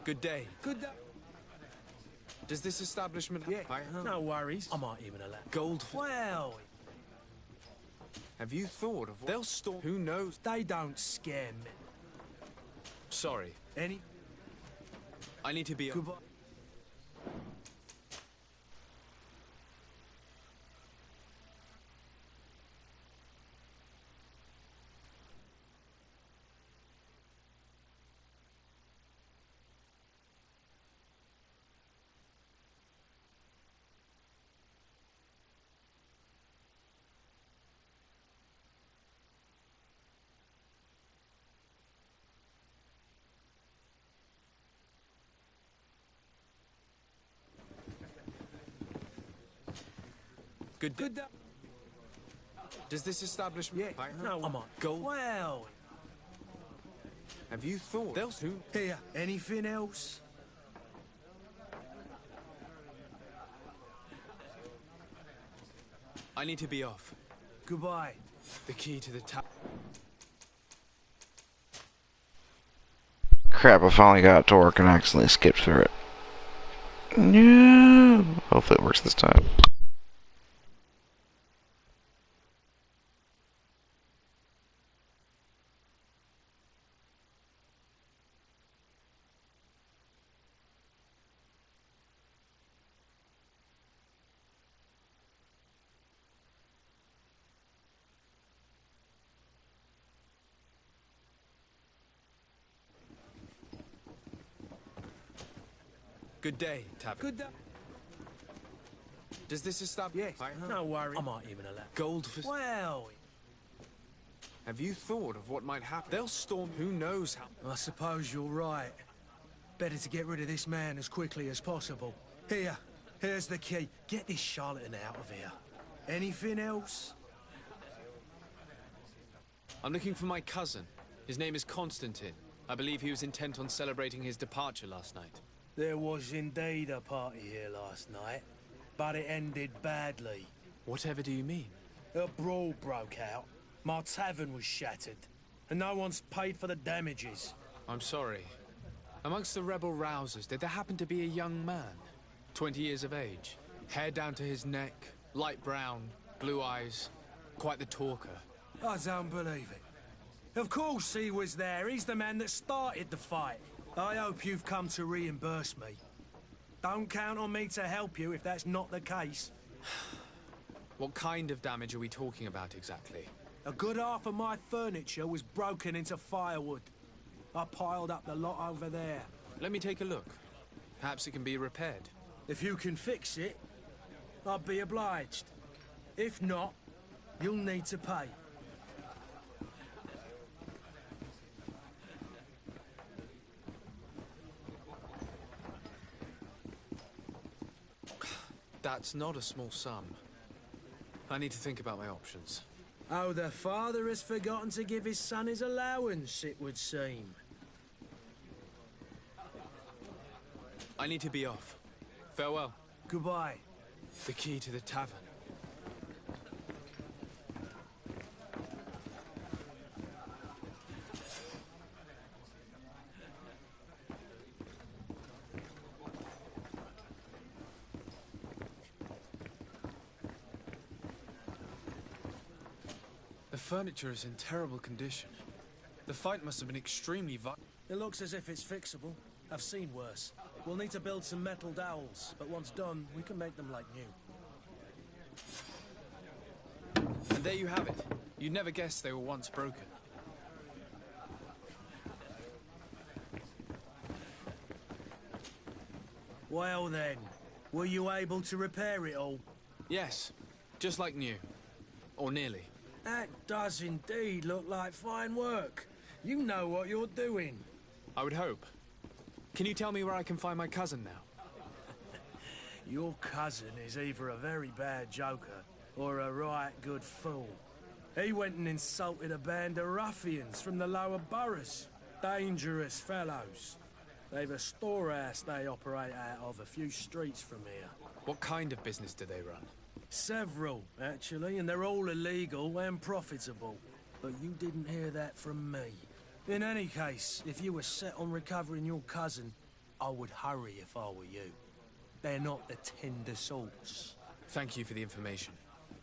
Good day. Good day. Does this establishment have... Yeah. No worries. I might even allow... Gold for... Well... Have you thought of... They'll storm... Who knows? They don't scare me. Sorry. Any... I need to be... Goodbye. Good day. Does this establishment... Yeah. No, I might... Gold... Well... Have you thought... They'll... Who... Here. Anything else? I need to be off. Goodbye. The key to the tap... Crap, I finally got it to work and I accidentally skipped through it. No. Hopefully it works this time. Good day, Tavern. Good day. Does this establish... Yes, no worry. I might even allow... Gold for... Well... Have you thought of what might happen? They'll storm who knows how... I suppose you're right. Better to get rid of this man as quickly as possible. Here's the key. Get this charlatan out of here. Anything else? I'm looking for my cousin. His name is Constantine. I believe he was intent on celebrating his departure last night. There was indeed a party here last night, but it ended badly. Whatever do you mean? A brawl broke out. My tavern was shattered, and no one's paid for the damages. I'm sorry. Amongst the rebel rousers, did there happen to be a young man? 20 years of age, hair down to his neck, light brown, blue eyes, quite the talker. I don't believe it. Of course he was there. He's the man that started the fight. I hope you've come to reimburse me. Don't count on me to help you if that's not the case. What kind of damage are we talking about exactly? A good half of my furniture was broken into firewood. I piled up the lot over there. Let me take a look. Perhaps it can be repaired. If you can fix it, I'll be obliged. If not, you'll need to pay. That's not a small sum. I need to think about my options. Oh, the father has forgotten to give his son his allowance, it would seem. I need to be off. Farewell. Goodbye. The key to the tavern. The furniture is in terrible condition. The fight must have been extremely violent. It looks as if it's fixable. I've seen worse. We'll need to build some metal dowels, but once done, we can make them like new. And there you have it. You'd never guess they were once broken. Well then, were you able to repair it all? Yes, just like new. Or nearly. That does indeed look like fine work. You know what you're doing. I would hope. Can you tell me where I can find my cousin now? Your cousin is either a very bad joker or a right good fool. He went and insulted a band of ruffians from the lower boroughs. Dangerous fellows. They've a storehouse they operate out of a few streets from here. What kind of business do they run? Several, actually, and they're all illegal and profitable. But you didn't hear that from me. In any case, if you were set on recovering your cousin, I would hurry if I were you. They're not the tender sorts. Thank you for the information.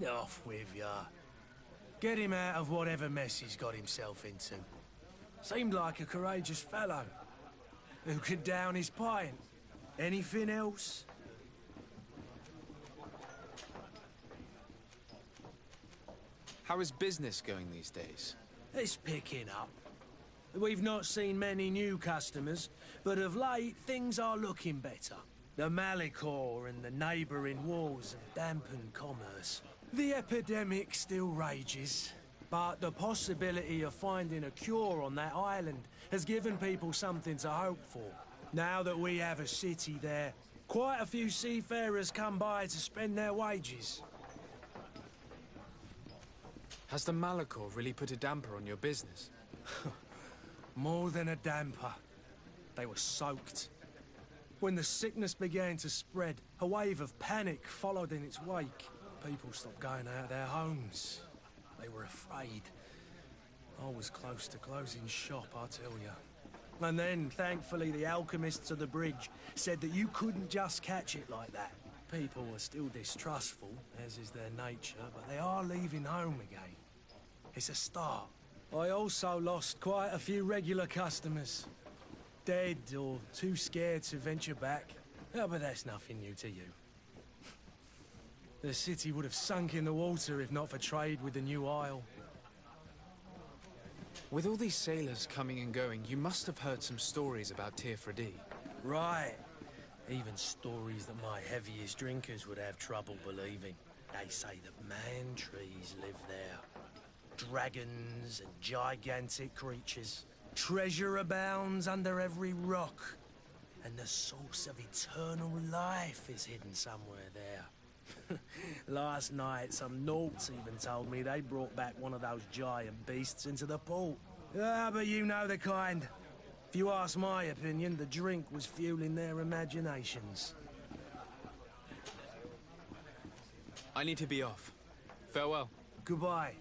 Off with ya. Get him out of whatever mess he's got himself into. Seemed like a courageous fellow. Who could down his pint. Anything else? How is business going these days? It's picking up. We've not seen many new customers, but of late, things are looking better. The Malicor and the neighbouring wars have dampened commerce. The epidemic still rages, but the possibility of finding a cure on that island has given people something to hope for. Now that we have a city there, quite a few seafarers come by to spend their wages. Has the Malicor really put a damper on your business? More than a damper. They were soaked. When the sickness began to spread, a wave of panic followed in its wake. People stopped going out of their homes. They were afraid. I was close to closing shop, I tell you. And then, thankfully, the alchemists of the bridge said that you couldn't just catch it like that. People are still distrustful, as is their nature, but they are leaving home again. It's a start. I also lost quite a few regular customers. Dead or too scared to venture back. Oh, but that's nothing new to you. The city would have sunk in the water if not for trade with the new isle. With all these sailors coming and going, you must have heard some stories about Tirfredi. Right. Even stories that my heaviest drinkers would have trouble believing. They say that man trees live there. Dragons and gigantic creatures. Treasure abounds under every rock. And the source of eternal life is hidden somewhere there. Last night, some Nauts even told me they brought back one of those giant beasts into the port. Ah, but you know the kind. If you ask my opinion, the drink was fueling their imaginations. I need to be off. Farewell. Goodbye.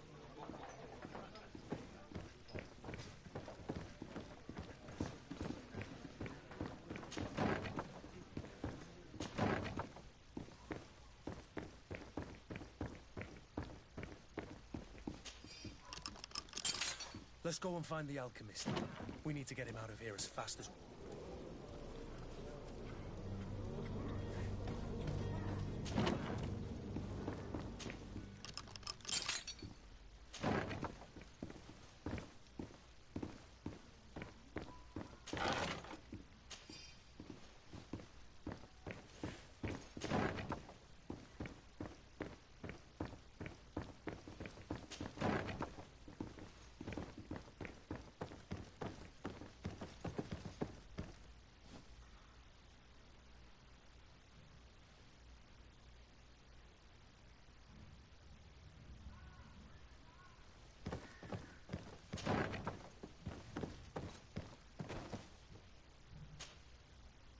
Let's go and find the alchemist. We need to get him out of here as fast as...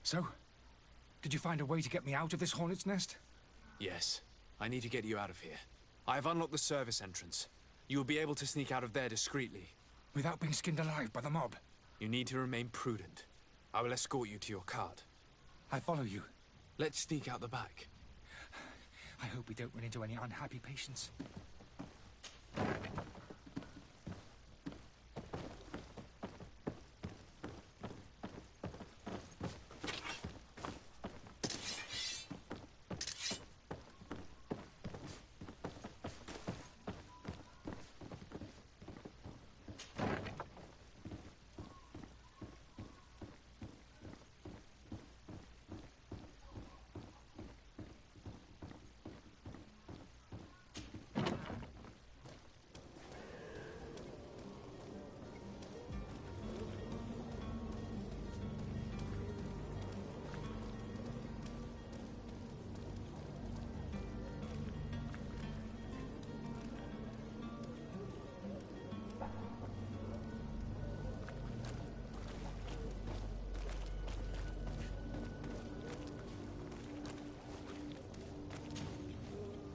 So, did you find a way to get me out of this hornet's nest? Yes. I need to get you out of here. I have unlocked the service entrance. You will be able to sneak out of there discreetly. Without being skinned alive by the mob? You need to remain prudent. I will escort you to your cart. I follow you. Let's sneak out the back. I hope we don't run into any unhappy patients.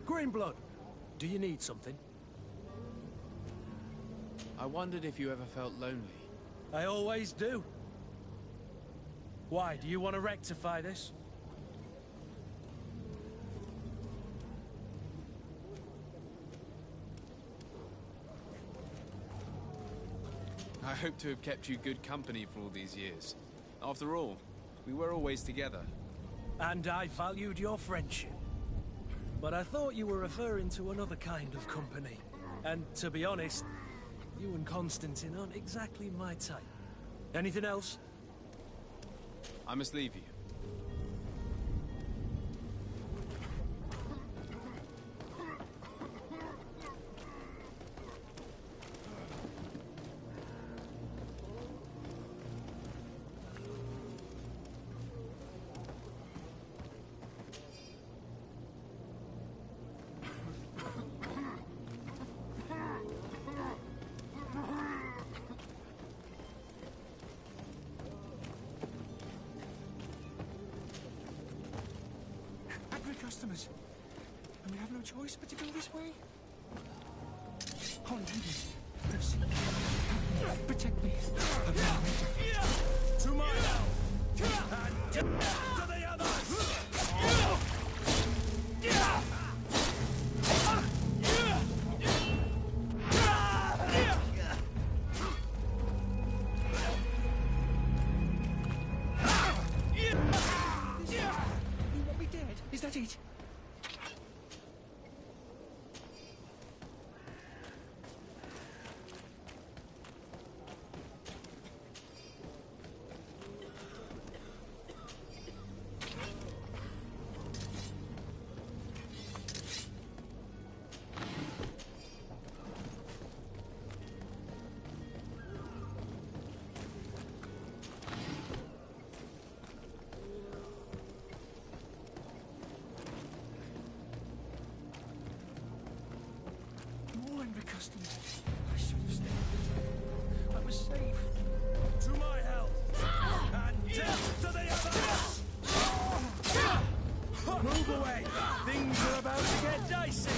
Greenblood, do you need something? I wondered if you ever felt lonely. I always do. Why, do you want to rectify this? I hope to have kept you good company for all these years. After all, we were always together. And I valued your friendship. But I thought you were referring to another kind of company. And to be honest, you and Constantine aren't exactly my type. Anything else? I must leave you. Customers. And we have no choice but to go this way. Holy Heavens, I've seen you. Protect me. To my help! And to the others! You want me dead? Is that it? customers. I should have stayed. I was safe. To my health. And death to the others! Move away! Things are about to get dicey!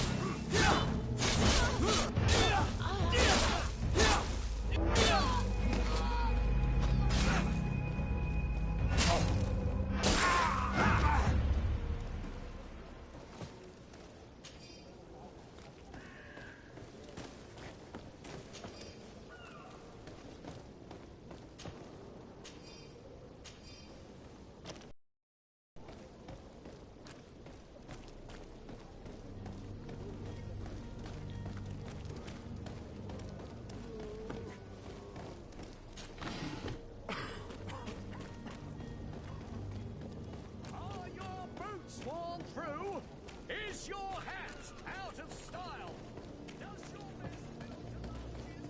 Sworn through? Is your hat out of style? Does your best build to last year's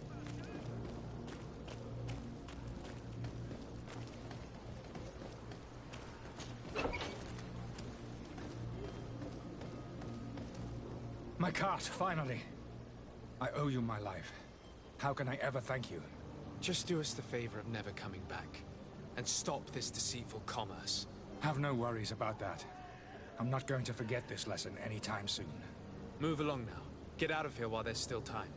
My cart, finally. I owe you my life. How can I ever thank you? Just do us the favor of never coming back. And stop this deceitful commerce. Have no worries about that. I'm not going to forget this lesson anytime soon. Move along now. Get out of here while there's still time.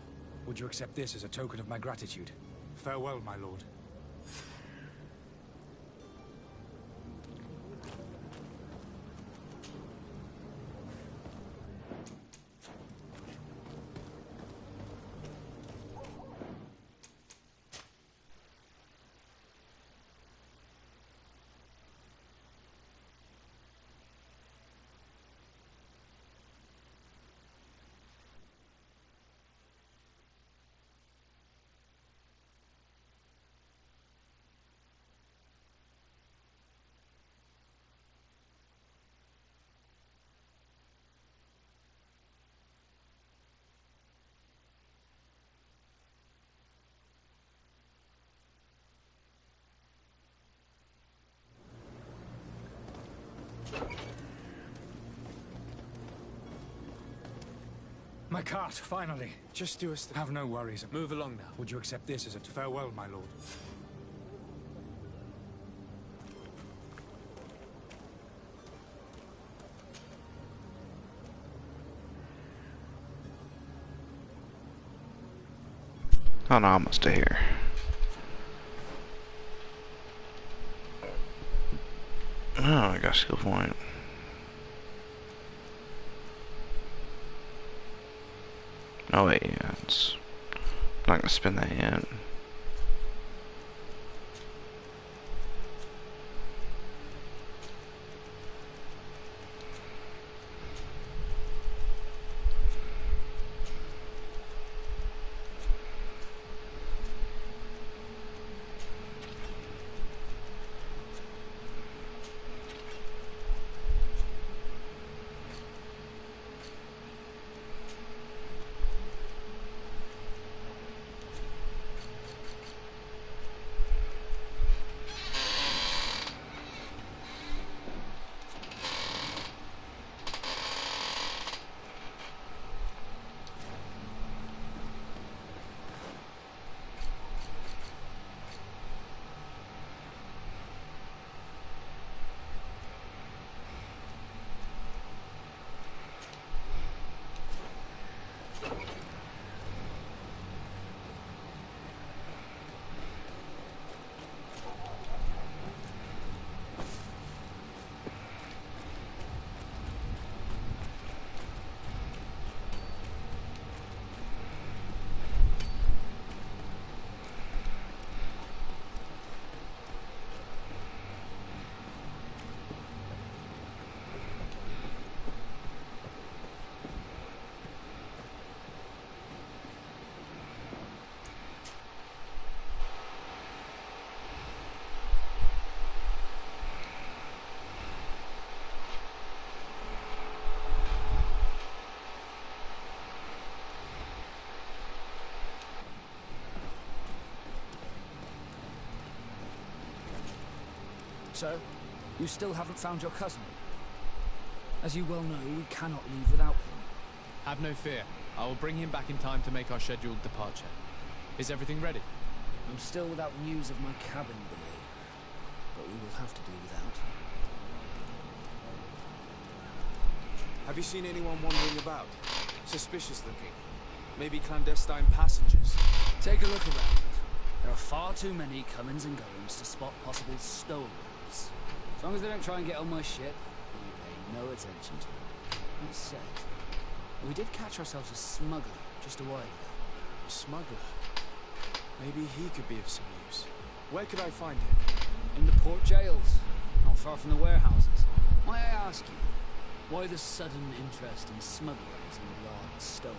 Would you accept this as a token of my gratitude? Farewell, my lord. My cart, finally. Just do us the... Have no worries. Move along now. Would you accept this as a farewell, my lord? Oh no, I'm gonna stay here. Oh, I got a skill point. Oh wait, yeah, it's I'm not gonna spend that yet. So, you still haven't found your cousin? As you well know, we cannot leave without him. Have no fear. I will bring him back in time to make our scheduled departure. Is everything ready? I'm still without news of my cabin below, but we will have to do without. Have you seen anyone wandering about? Suspicious looking. Maybe clandestine passengers. Take a look around. There are far too many comings and goings to spot possible stowaways. As long as they don't try and get on my ship, we pay no attention to them. That said, we did catch ourselves a smuggler just a while ago. A smuggler? Maybe he could be of some use. Where could I find him? In the port jails, not far from the warehouses. May I ask you, why the sudden interest in smugglers and the odd stowaway?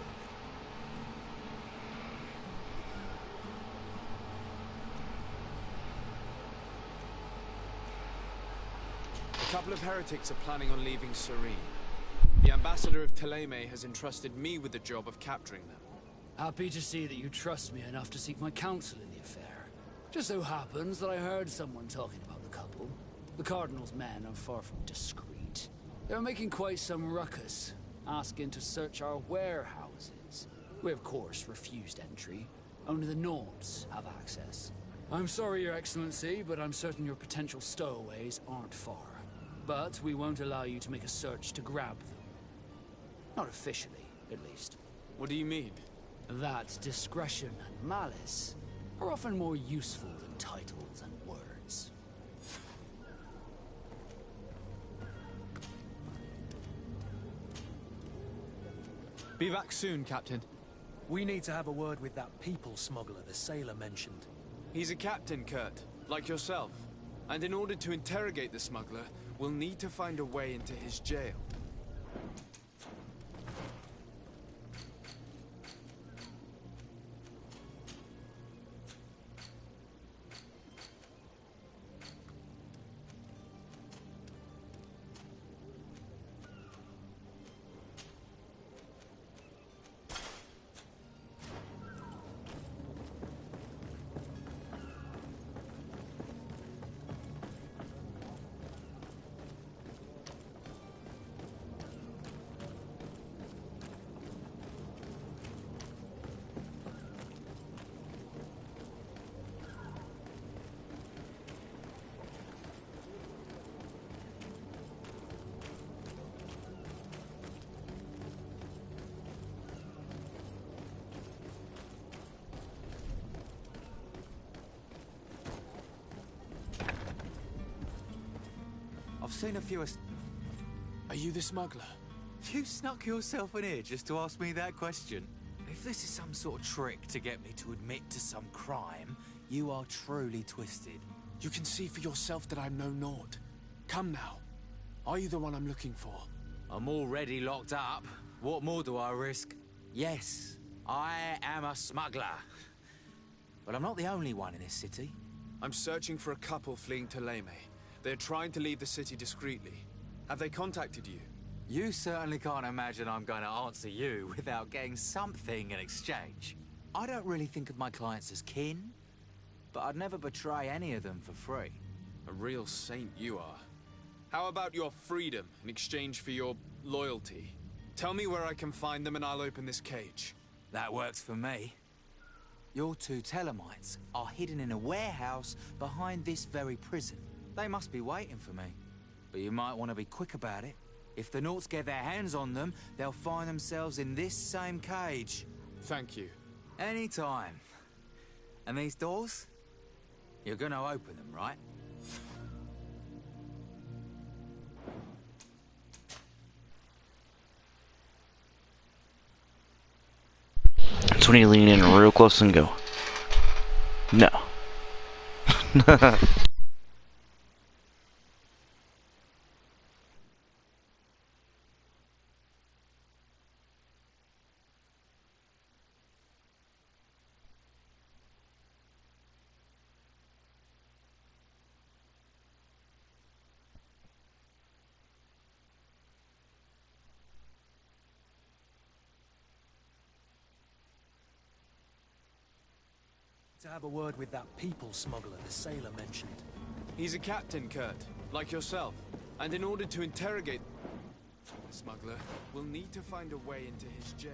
A couple of heretics are planning on leaving Serene. The ambassador of Thélème has entrusted me with the job of capturing them. Happy to see that you trust me enough to seek my counsel in the affair. Just so happens that I heard someone talking about the couple. The Cardinal's men are far from discreet. They're making quite some ruckus, asking to search our warehouses. We of course refused entry. Only the Nords have access. I'm sorry, Your Excellency, but I'm certain your potential stowaways aren't far. But we won't allow you to make a search to grab them. Not officially, at least. What do you mean? That discretion and malice are often more useful than titles and words. Be back soon, Captain. We need to have a word with that people smuggler the sailor mentioned. He's a captain, Kurt, like yourself. And in order to interrogate the smuggler, we'll need to find a way into his jail. I've seen a few... Are you the smuggler? You snuck yourself in here just to ask me that question? If this is some sort of trick to get me to admit to some crime, you are truly twisted. You can see for yourself that I'm no Nord. Come now. Are you the one I'm looking for? I'm already locked up. What more do I risk? Yes, I am a smuggler. But I'm not the only one in this city. I'm searching for a couple fleeing Thélème. They're trying to leave the city discreetly. Have they contacted you? You certainly can't imagine I'm going to answer you without getting something in exchange. I don't really think of my clients as kin, but I'd never betray any of them for free. A real saint you are. How about your freedom in exchange for your loyalty? Tell me where I can find them and I'll open this cage. That works for me. Your two Thelemites are hidden in a warehouse behind this very prison. They must be waiting for me. But you might want to be quick about it. If the Nords get their hands on them, they'll find themselves in this same cage. Thank you. Anytime. And these doors? You're gonna open them, right? That's when you lean in real close and go, no. To have a word with that people smuggler the sailor mentioned. He's a captain, Kurt, like yourself. And in order to interrogate the smuggler, we'll need to find a way into his jail.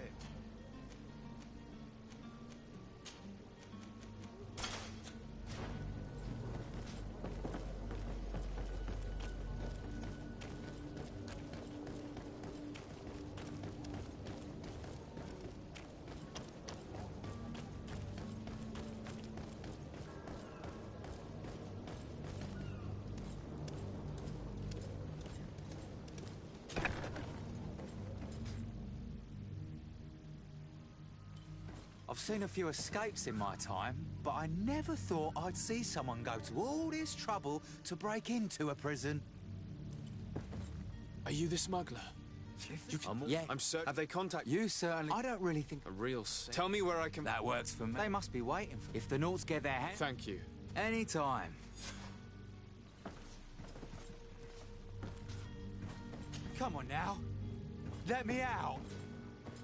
I've seen a few escapes in my time, but I never thought I'd see someone go to all this trouble to break into a prison. Are you the smuggler? Yeah. I'm certain. Have they contacted you? Certainly. I don't really think... A real Tell me where I can... That works for me. They must be waiting for... If the Nauts get their hands... Thank you. Anytime. Come on now. Let me out.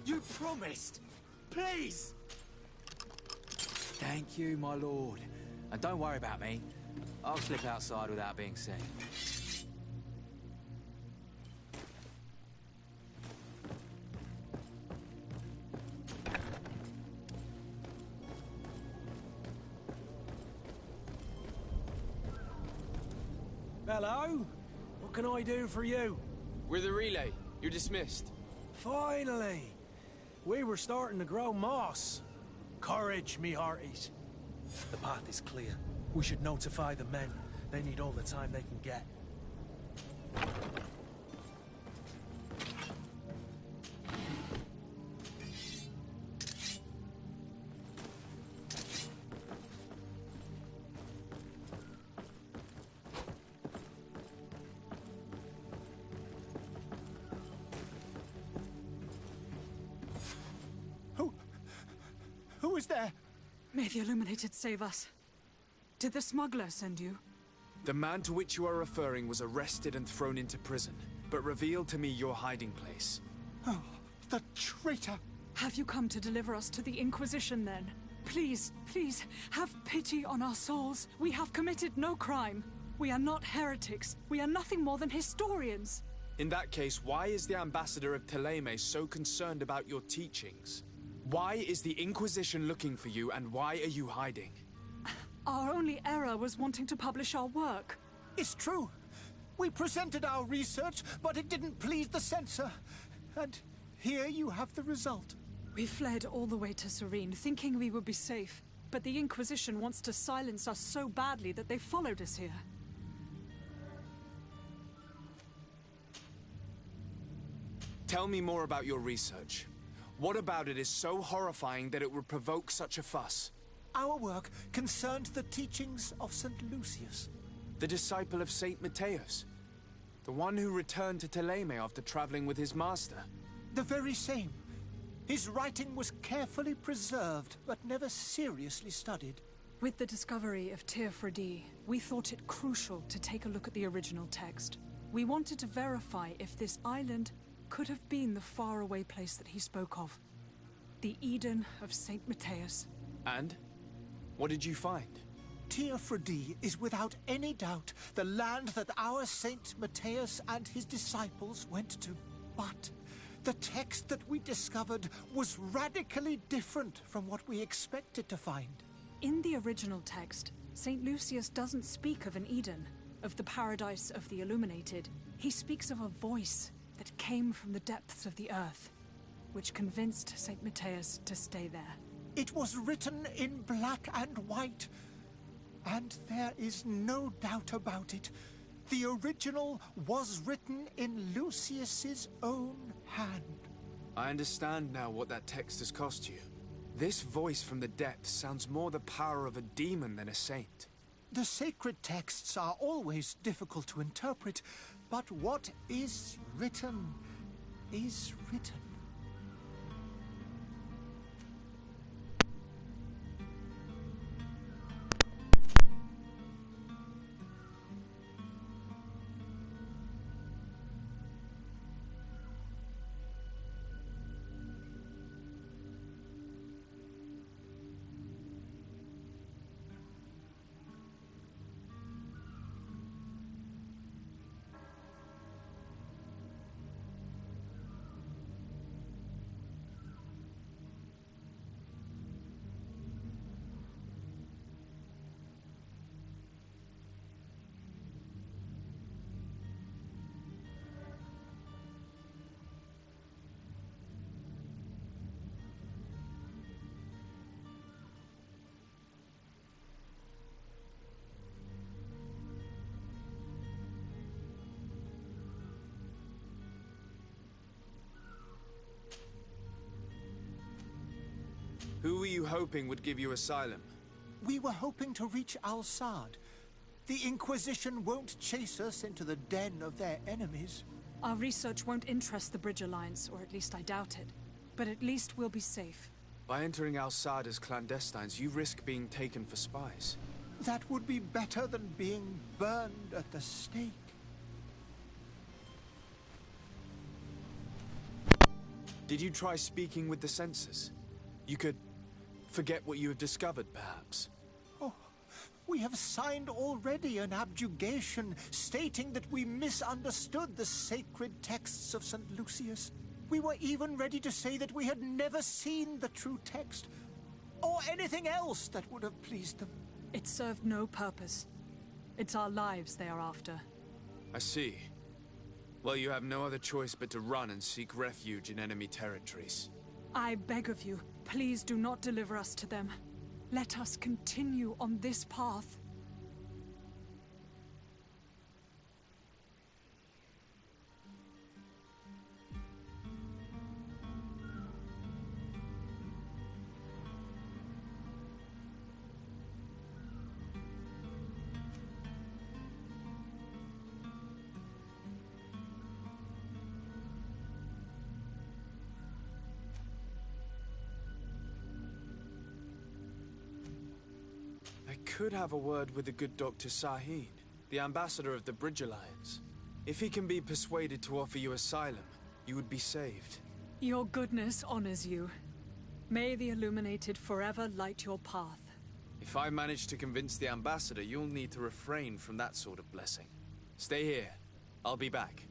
You promised. Please. Thank you, my lord. And don't worry about me. I'll slip outside without being seen. Hello? What can I do for you? We're the relay. You're dismissed. Finally! We were starting to grow moss. Courage, me hearties. The path is clear. We should notify the men. They need all the time they can get. Who is there? May the Illuminated save us. Did the smuggler send you? The man to which you are referring was arrested and thrown into prison, but revealed to me your hiding place. Oh, the traitor! Have you come to deliver us to the Inquisition, then? Please, please, have pity on our souls. We have committed no crime. We are not heretics. We are nothing more than historians. In that case, why is the ambassador of Thélème so concerned about your teachings? Why is the Inquisition looking for you, and why are you hiding? Our only error was wanting to publish our work. It's true. We presented our research, but it didn't please the censor. And here you have the result. We fled all the way to Serene, thinking we would be safe. But the Inquisition wants to silence us so badly that they followed us here. Tell me more about your research. What about it is so horrifying that it would provoke such a fuss? Our work concerned the teachings of St. Lucius. The disciple of St. Matthias? The one who returned to Thélème after traveling with his master? The very same. His writing was carefully preserved, but never seriously studied. With the discovery of Teofredi, we thought it crucial to take a look at the original text. We wanted to verify if this island could have been the faraway place that he spoke of. The Eden of St. Matthias. And? What did you find? Teofredi is without any doubt the land that our Saint Matthias and his disciples went to. But the text that we discovered was radically different from what we expected to find. In the original text, St. Lucius doesn't speak of an Eden, of the paradise of the Illuminated. He speaks of a voice that came from the depths of the earth, which convinced St. Matthias to stay there. It was written in black and white, and there is no doubt about it. The original was written in Lucius's own hand. I understand now what that text has cost you. This voice from the depths sounds more the power of a demon than a saint. The sacred texts are always difficult to interpret, but what is written is written. Who were you hoping would give you asylum? We were hoping to reach Al-Sad. The Inquisition won't chase us into the den of their enemies. Our research won't interest the Bridge Alliance, or at least I doubt it. But at least we'll be safe. By entering Al-Sad as clandestines, you risk being taken for spies. That would be better than being burned at the stake. Did you try speaking with the censors? You could forget what you have discovered, perhaps. Oh, we have signed already an abjugation stating that we misunderstood the sacred texts of St. Lucius. We were even ready to say that we had never seen the true text, or anything else that would have pleased them. It served no purpose. It's our lives they are after. I see. Well, you have no other choice but to run and seek refuge in enemy territories. I beg of you, please do not deliver us to them. Let us continue on this path. I could have a word with the good Dr. Sahin, the ambassador of the Bridge Alliance. If he can be persuaded to offer you asylum, you would be saved. Your goodness honors you. May the Illuminated forever light your path. If I manage to convince the ambassador, you'll need to refrain from that sort of blessing. Stay here. I'll be back.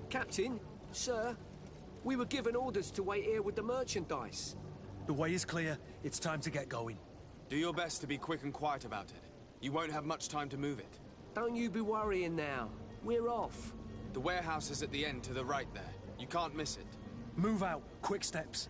Captain, sir, we were given orders to wait here with the merchandise. The way is clear. It's time to get going. Do your best to be quick and quiet about it. You won't have much time to move it. Don't you be worrying now. We're off. The warehouse is at the end to the right there. You can't miss it. Move out. Quick steps.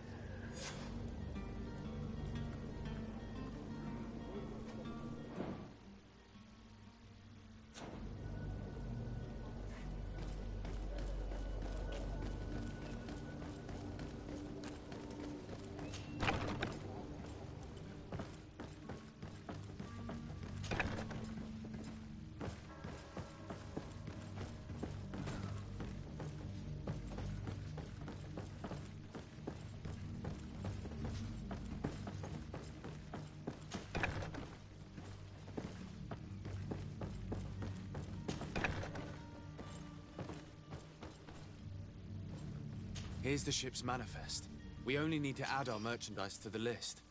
Here's the ship's manifest. We only need to add our merchandise to the list.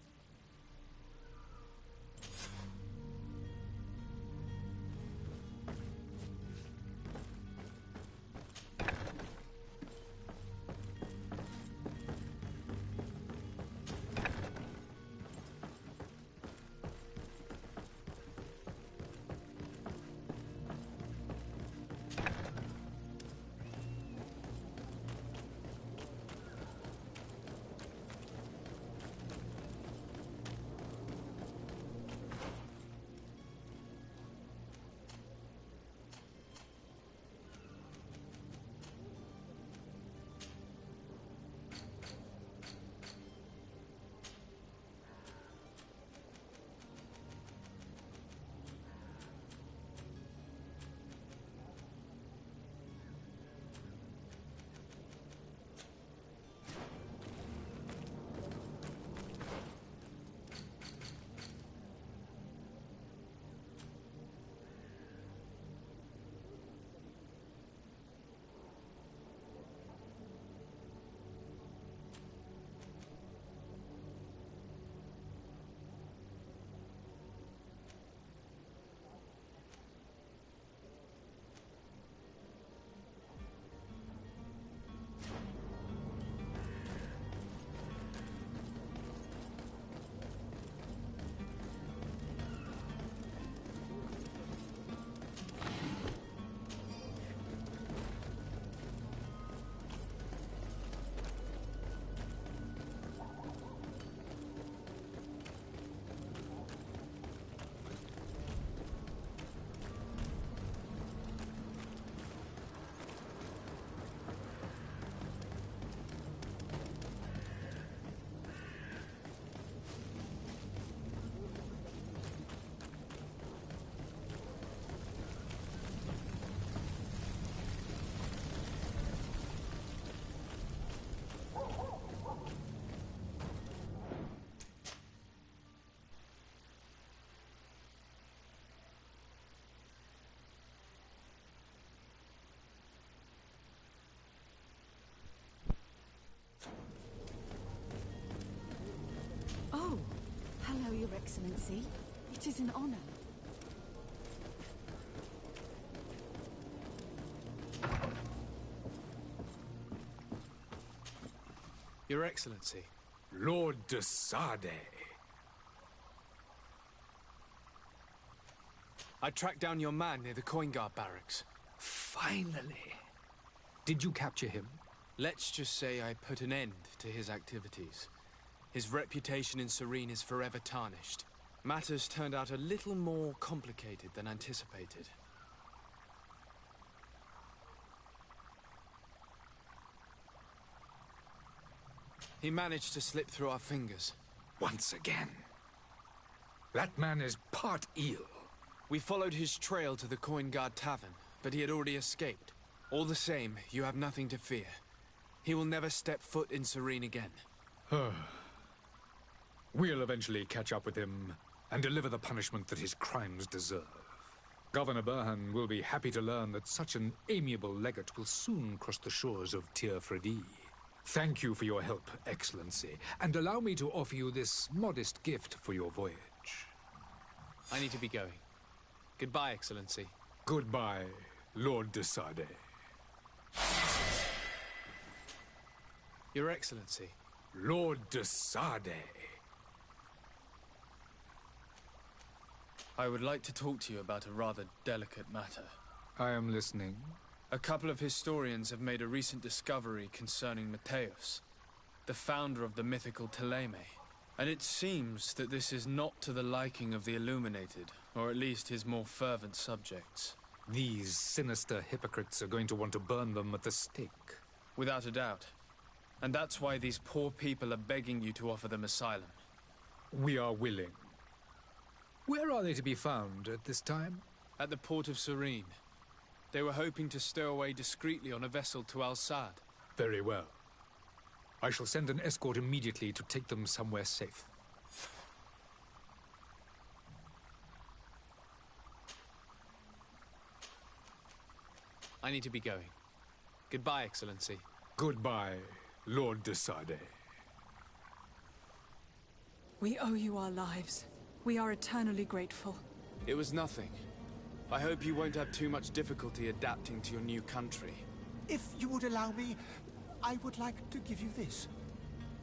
Hello, Your Excellency. It is an honor. Your Excellency. Lord de Sade. I tracked down your man near the Coin Guard barracks. Finally. Did you capture him? Let's just say I put an end to his activities. His reputation in Serene is forever tarnished. Matters turned out a little more complicated than anticipated. He managed to slip through our fingers. Once again. That man is part eel. We followed his trail to the Coin Guard Tavern, but he had already escaped. All the same, you have nothing to fear. He will never step foot in Serene again. We'll eventually catch up with him and deliver the punishment that his crimes deserve. Governor Burhan will be happy to learn that such an amiable legate will soon cross the shores of Tir Fredi. Thank you for your help, Excellency, and allow me to offer you this modest gift for your voyage. I need to be going. Goodbye, Excellency. Goodbye, Lord de Sade. Your Excellency. Lord de Sade. I would like to talk to you about a rather delicate matter. I am listening. A couple of historians have made a recent discovery concerning Mateus, the founder of the mythical Teleme. And it seems that this is not to the liking of the Illuminated, or at least his more fervent subjects. These sinister hypocrites are going to want to burn them at the stake. Without a doubt. And that's why these poor people are begging you to offer them asylum. We are willing. Where are they to be found at this time? At the port of Serene. They were hoping to stow away discreetly on a vessel to Al-Sad. Very well. I shall send an escort immediately to take them somewhere safe. I need to be going. Goodbye, Excellency. Goodbye, Lord de Sade. We owe you our lives. We are eternally grateful. It was nothing. I hope you won't have too much difficulty adapting to your new country. If you would allow me, I would like to give you this.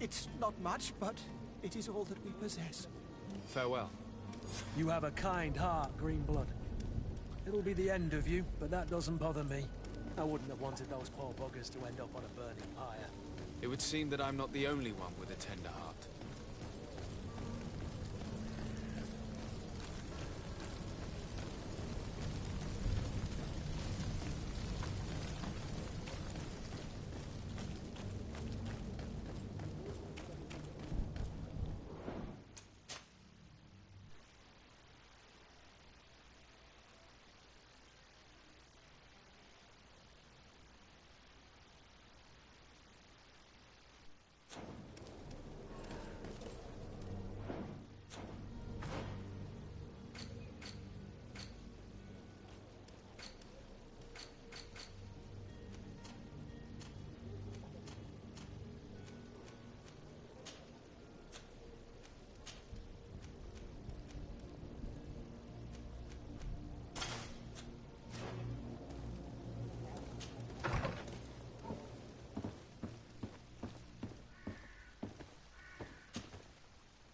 It's not much, but it is all that we possess. Farewell. You have a kind heart, Greenblood. It'll be the end of you, but that doesn't bother me. I wouldn't have wanted those poor buggers to end up on a burning pyre. It would seem that I'm not the only one with a tender heart.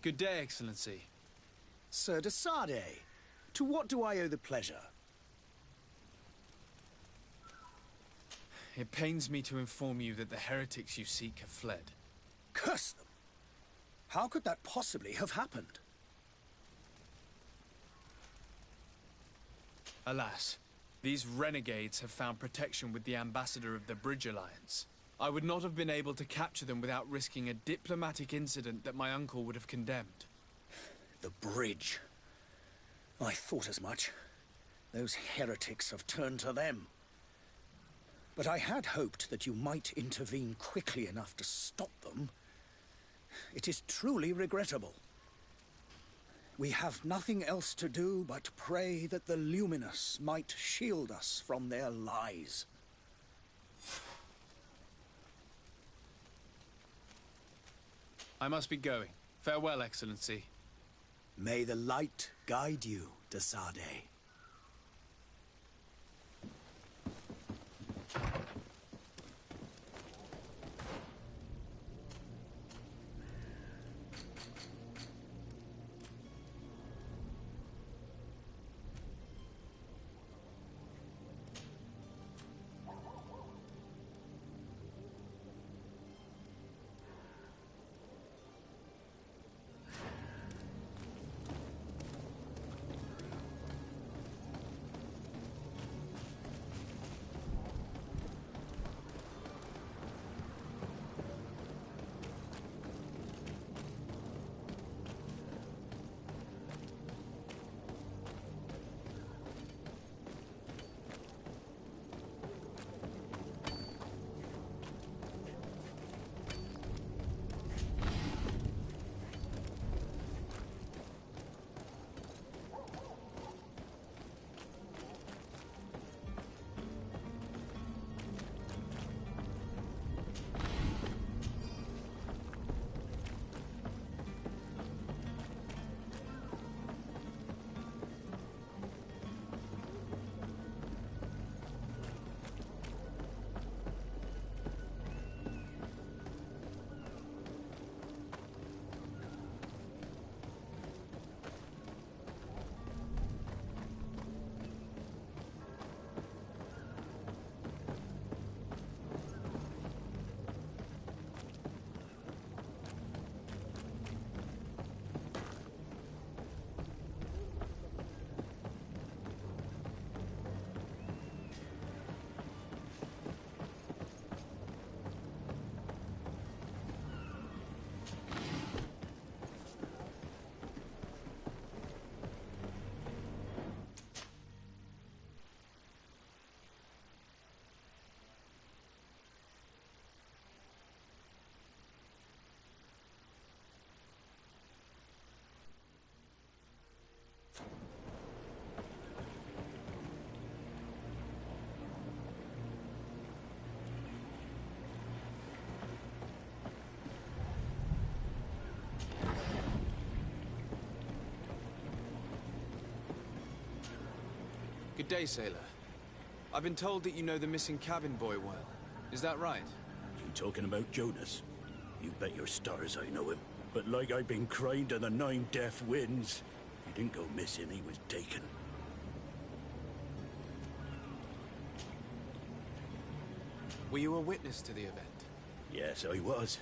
Good day, Excellency. Sir de Sade, to what do I owe the pleasure? It pains me to inform you that the heretics you seek have fled. Curse them! How could that possibly have happened? Alas, these renegades have found protection with the ambassador of the Bridge Alliance. I would not have been able to capture them without risking a diplomatic incident that my uncle would have condemned. The bridge. I thought as much. Those heretics have turned to them. But I had hoped that you might intervene quickly enough to stop them. It is truly regrettable. We have nothing else to do but pray that the Luminous might shield us from their lies. I must be going. Farewell, Excellency. May the light guide you, Dasade. Good day, sailor. I've been told that you know the missing cabin boy well. Is that right? You talking about Jonas? You bet your stars I know him. But like I've been crying to the 9 deaf winds, he didn't go missing, he was taken. Were you a witness to the event? Yes, I was.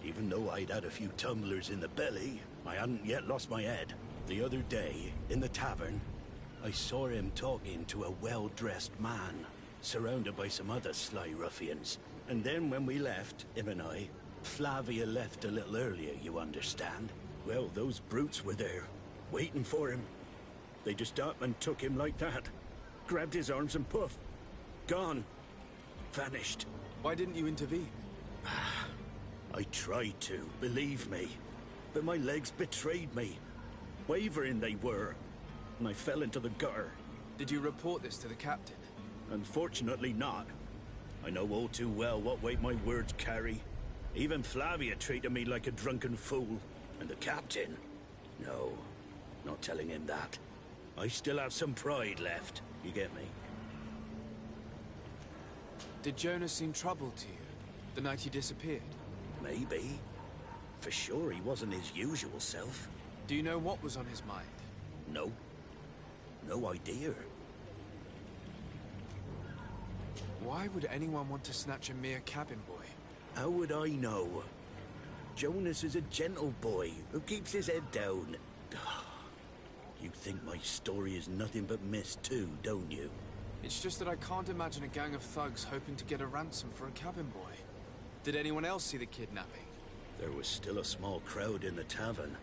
Even though I'd had a few tumblers in the belly, I hadn't yet lost my head. The other day, in the tavern, I saw him talking to a well-dressed man, surrounded by some other sly ruffians. And then when we left, him and I, Flavia left a little earlier, you understand? Well, those brutes were there, waiting for him. They just up and took him like that. Grabbed his arms and poof. Gone. Vanished. Why didn't you intervene? I tried to, believe me. But my legs betrayed me. Wavering they were. And I fell into the gutter. Did you report this to the captain? Unfortunately not. I know all too well what weight my words carry. Even Flavia treated me like a drunken fool. And the captain? No, not telling him that. I still have some pride left, you get me? Did Jonas seem troubled to you, the night he disappeared? Maybe. For sure he wasn't his usual self. Do you know what was on his mind? No. No idea. Why would anyone want to snatch a mere cabin boy? How would I know? Jonas is a gentle boy who keeps his head down. You think my story is nothing but mist too, don't you? It's just that I can't imagine a gang of thugs hoping to get a ransom for a cabin boy. Did anyone else see the kidnapping? There was still a small crowd in the tavern.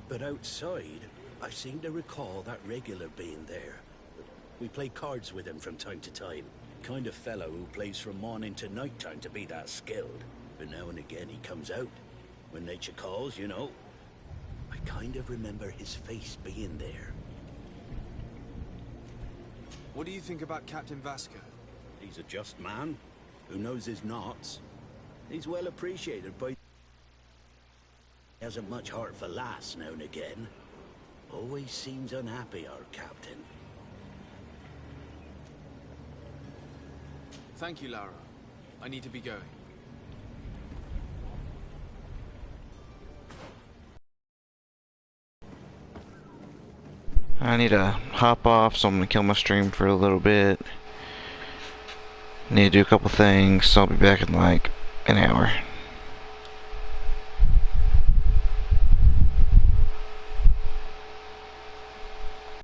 But outside, I seem to recall that regular being there. We play cards with him from time to time. Kind of fellow who plays from morning to night time to be that skilled. But now and again he comes out. When nature calls, you know. I kind of remember his face being there. What do you think about Captain Vasco? He's a just man who knows his knots. He's well appreciated by Hasn't much heart for laughs now and again. Always seems unhappy, our captain. Thank you, Lara. I need to be going. I need to hop off, so I'm gonna kill my stream for a little bit. Need to do a couple things, so I'll be back in like an hour.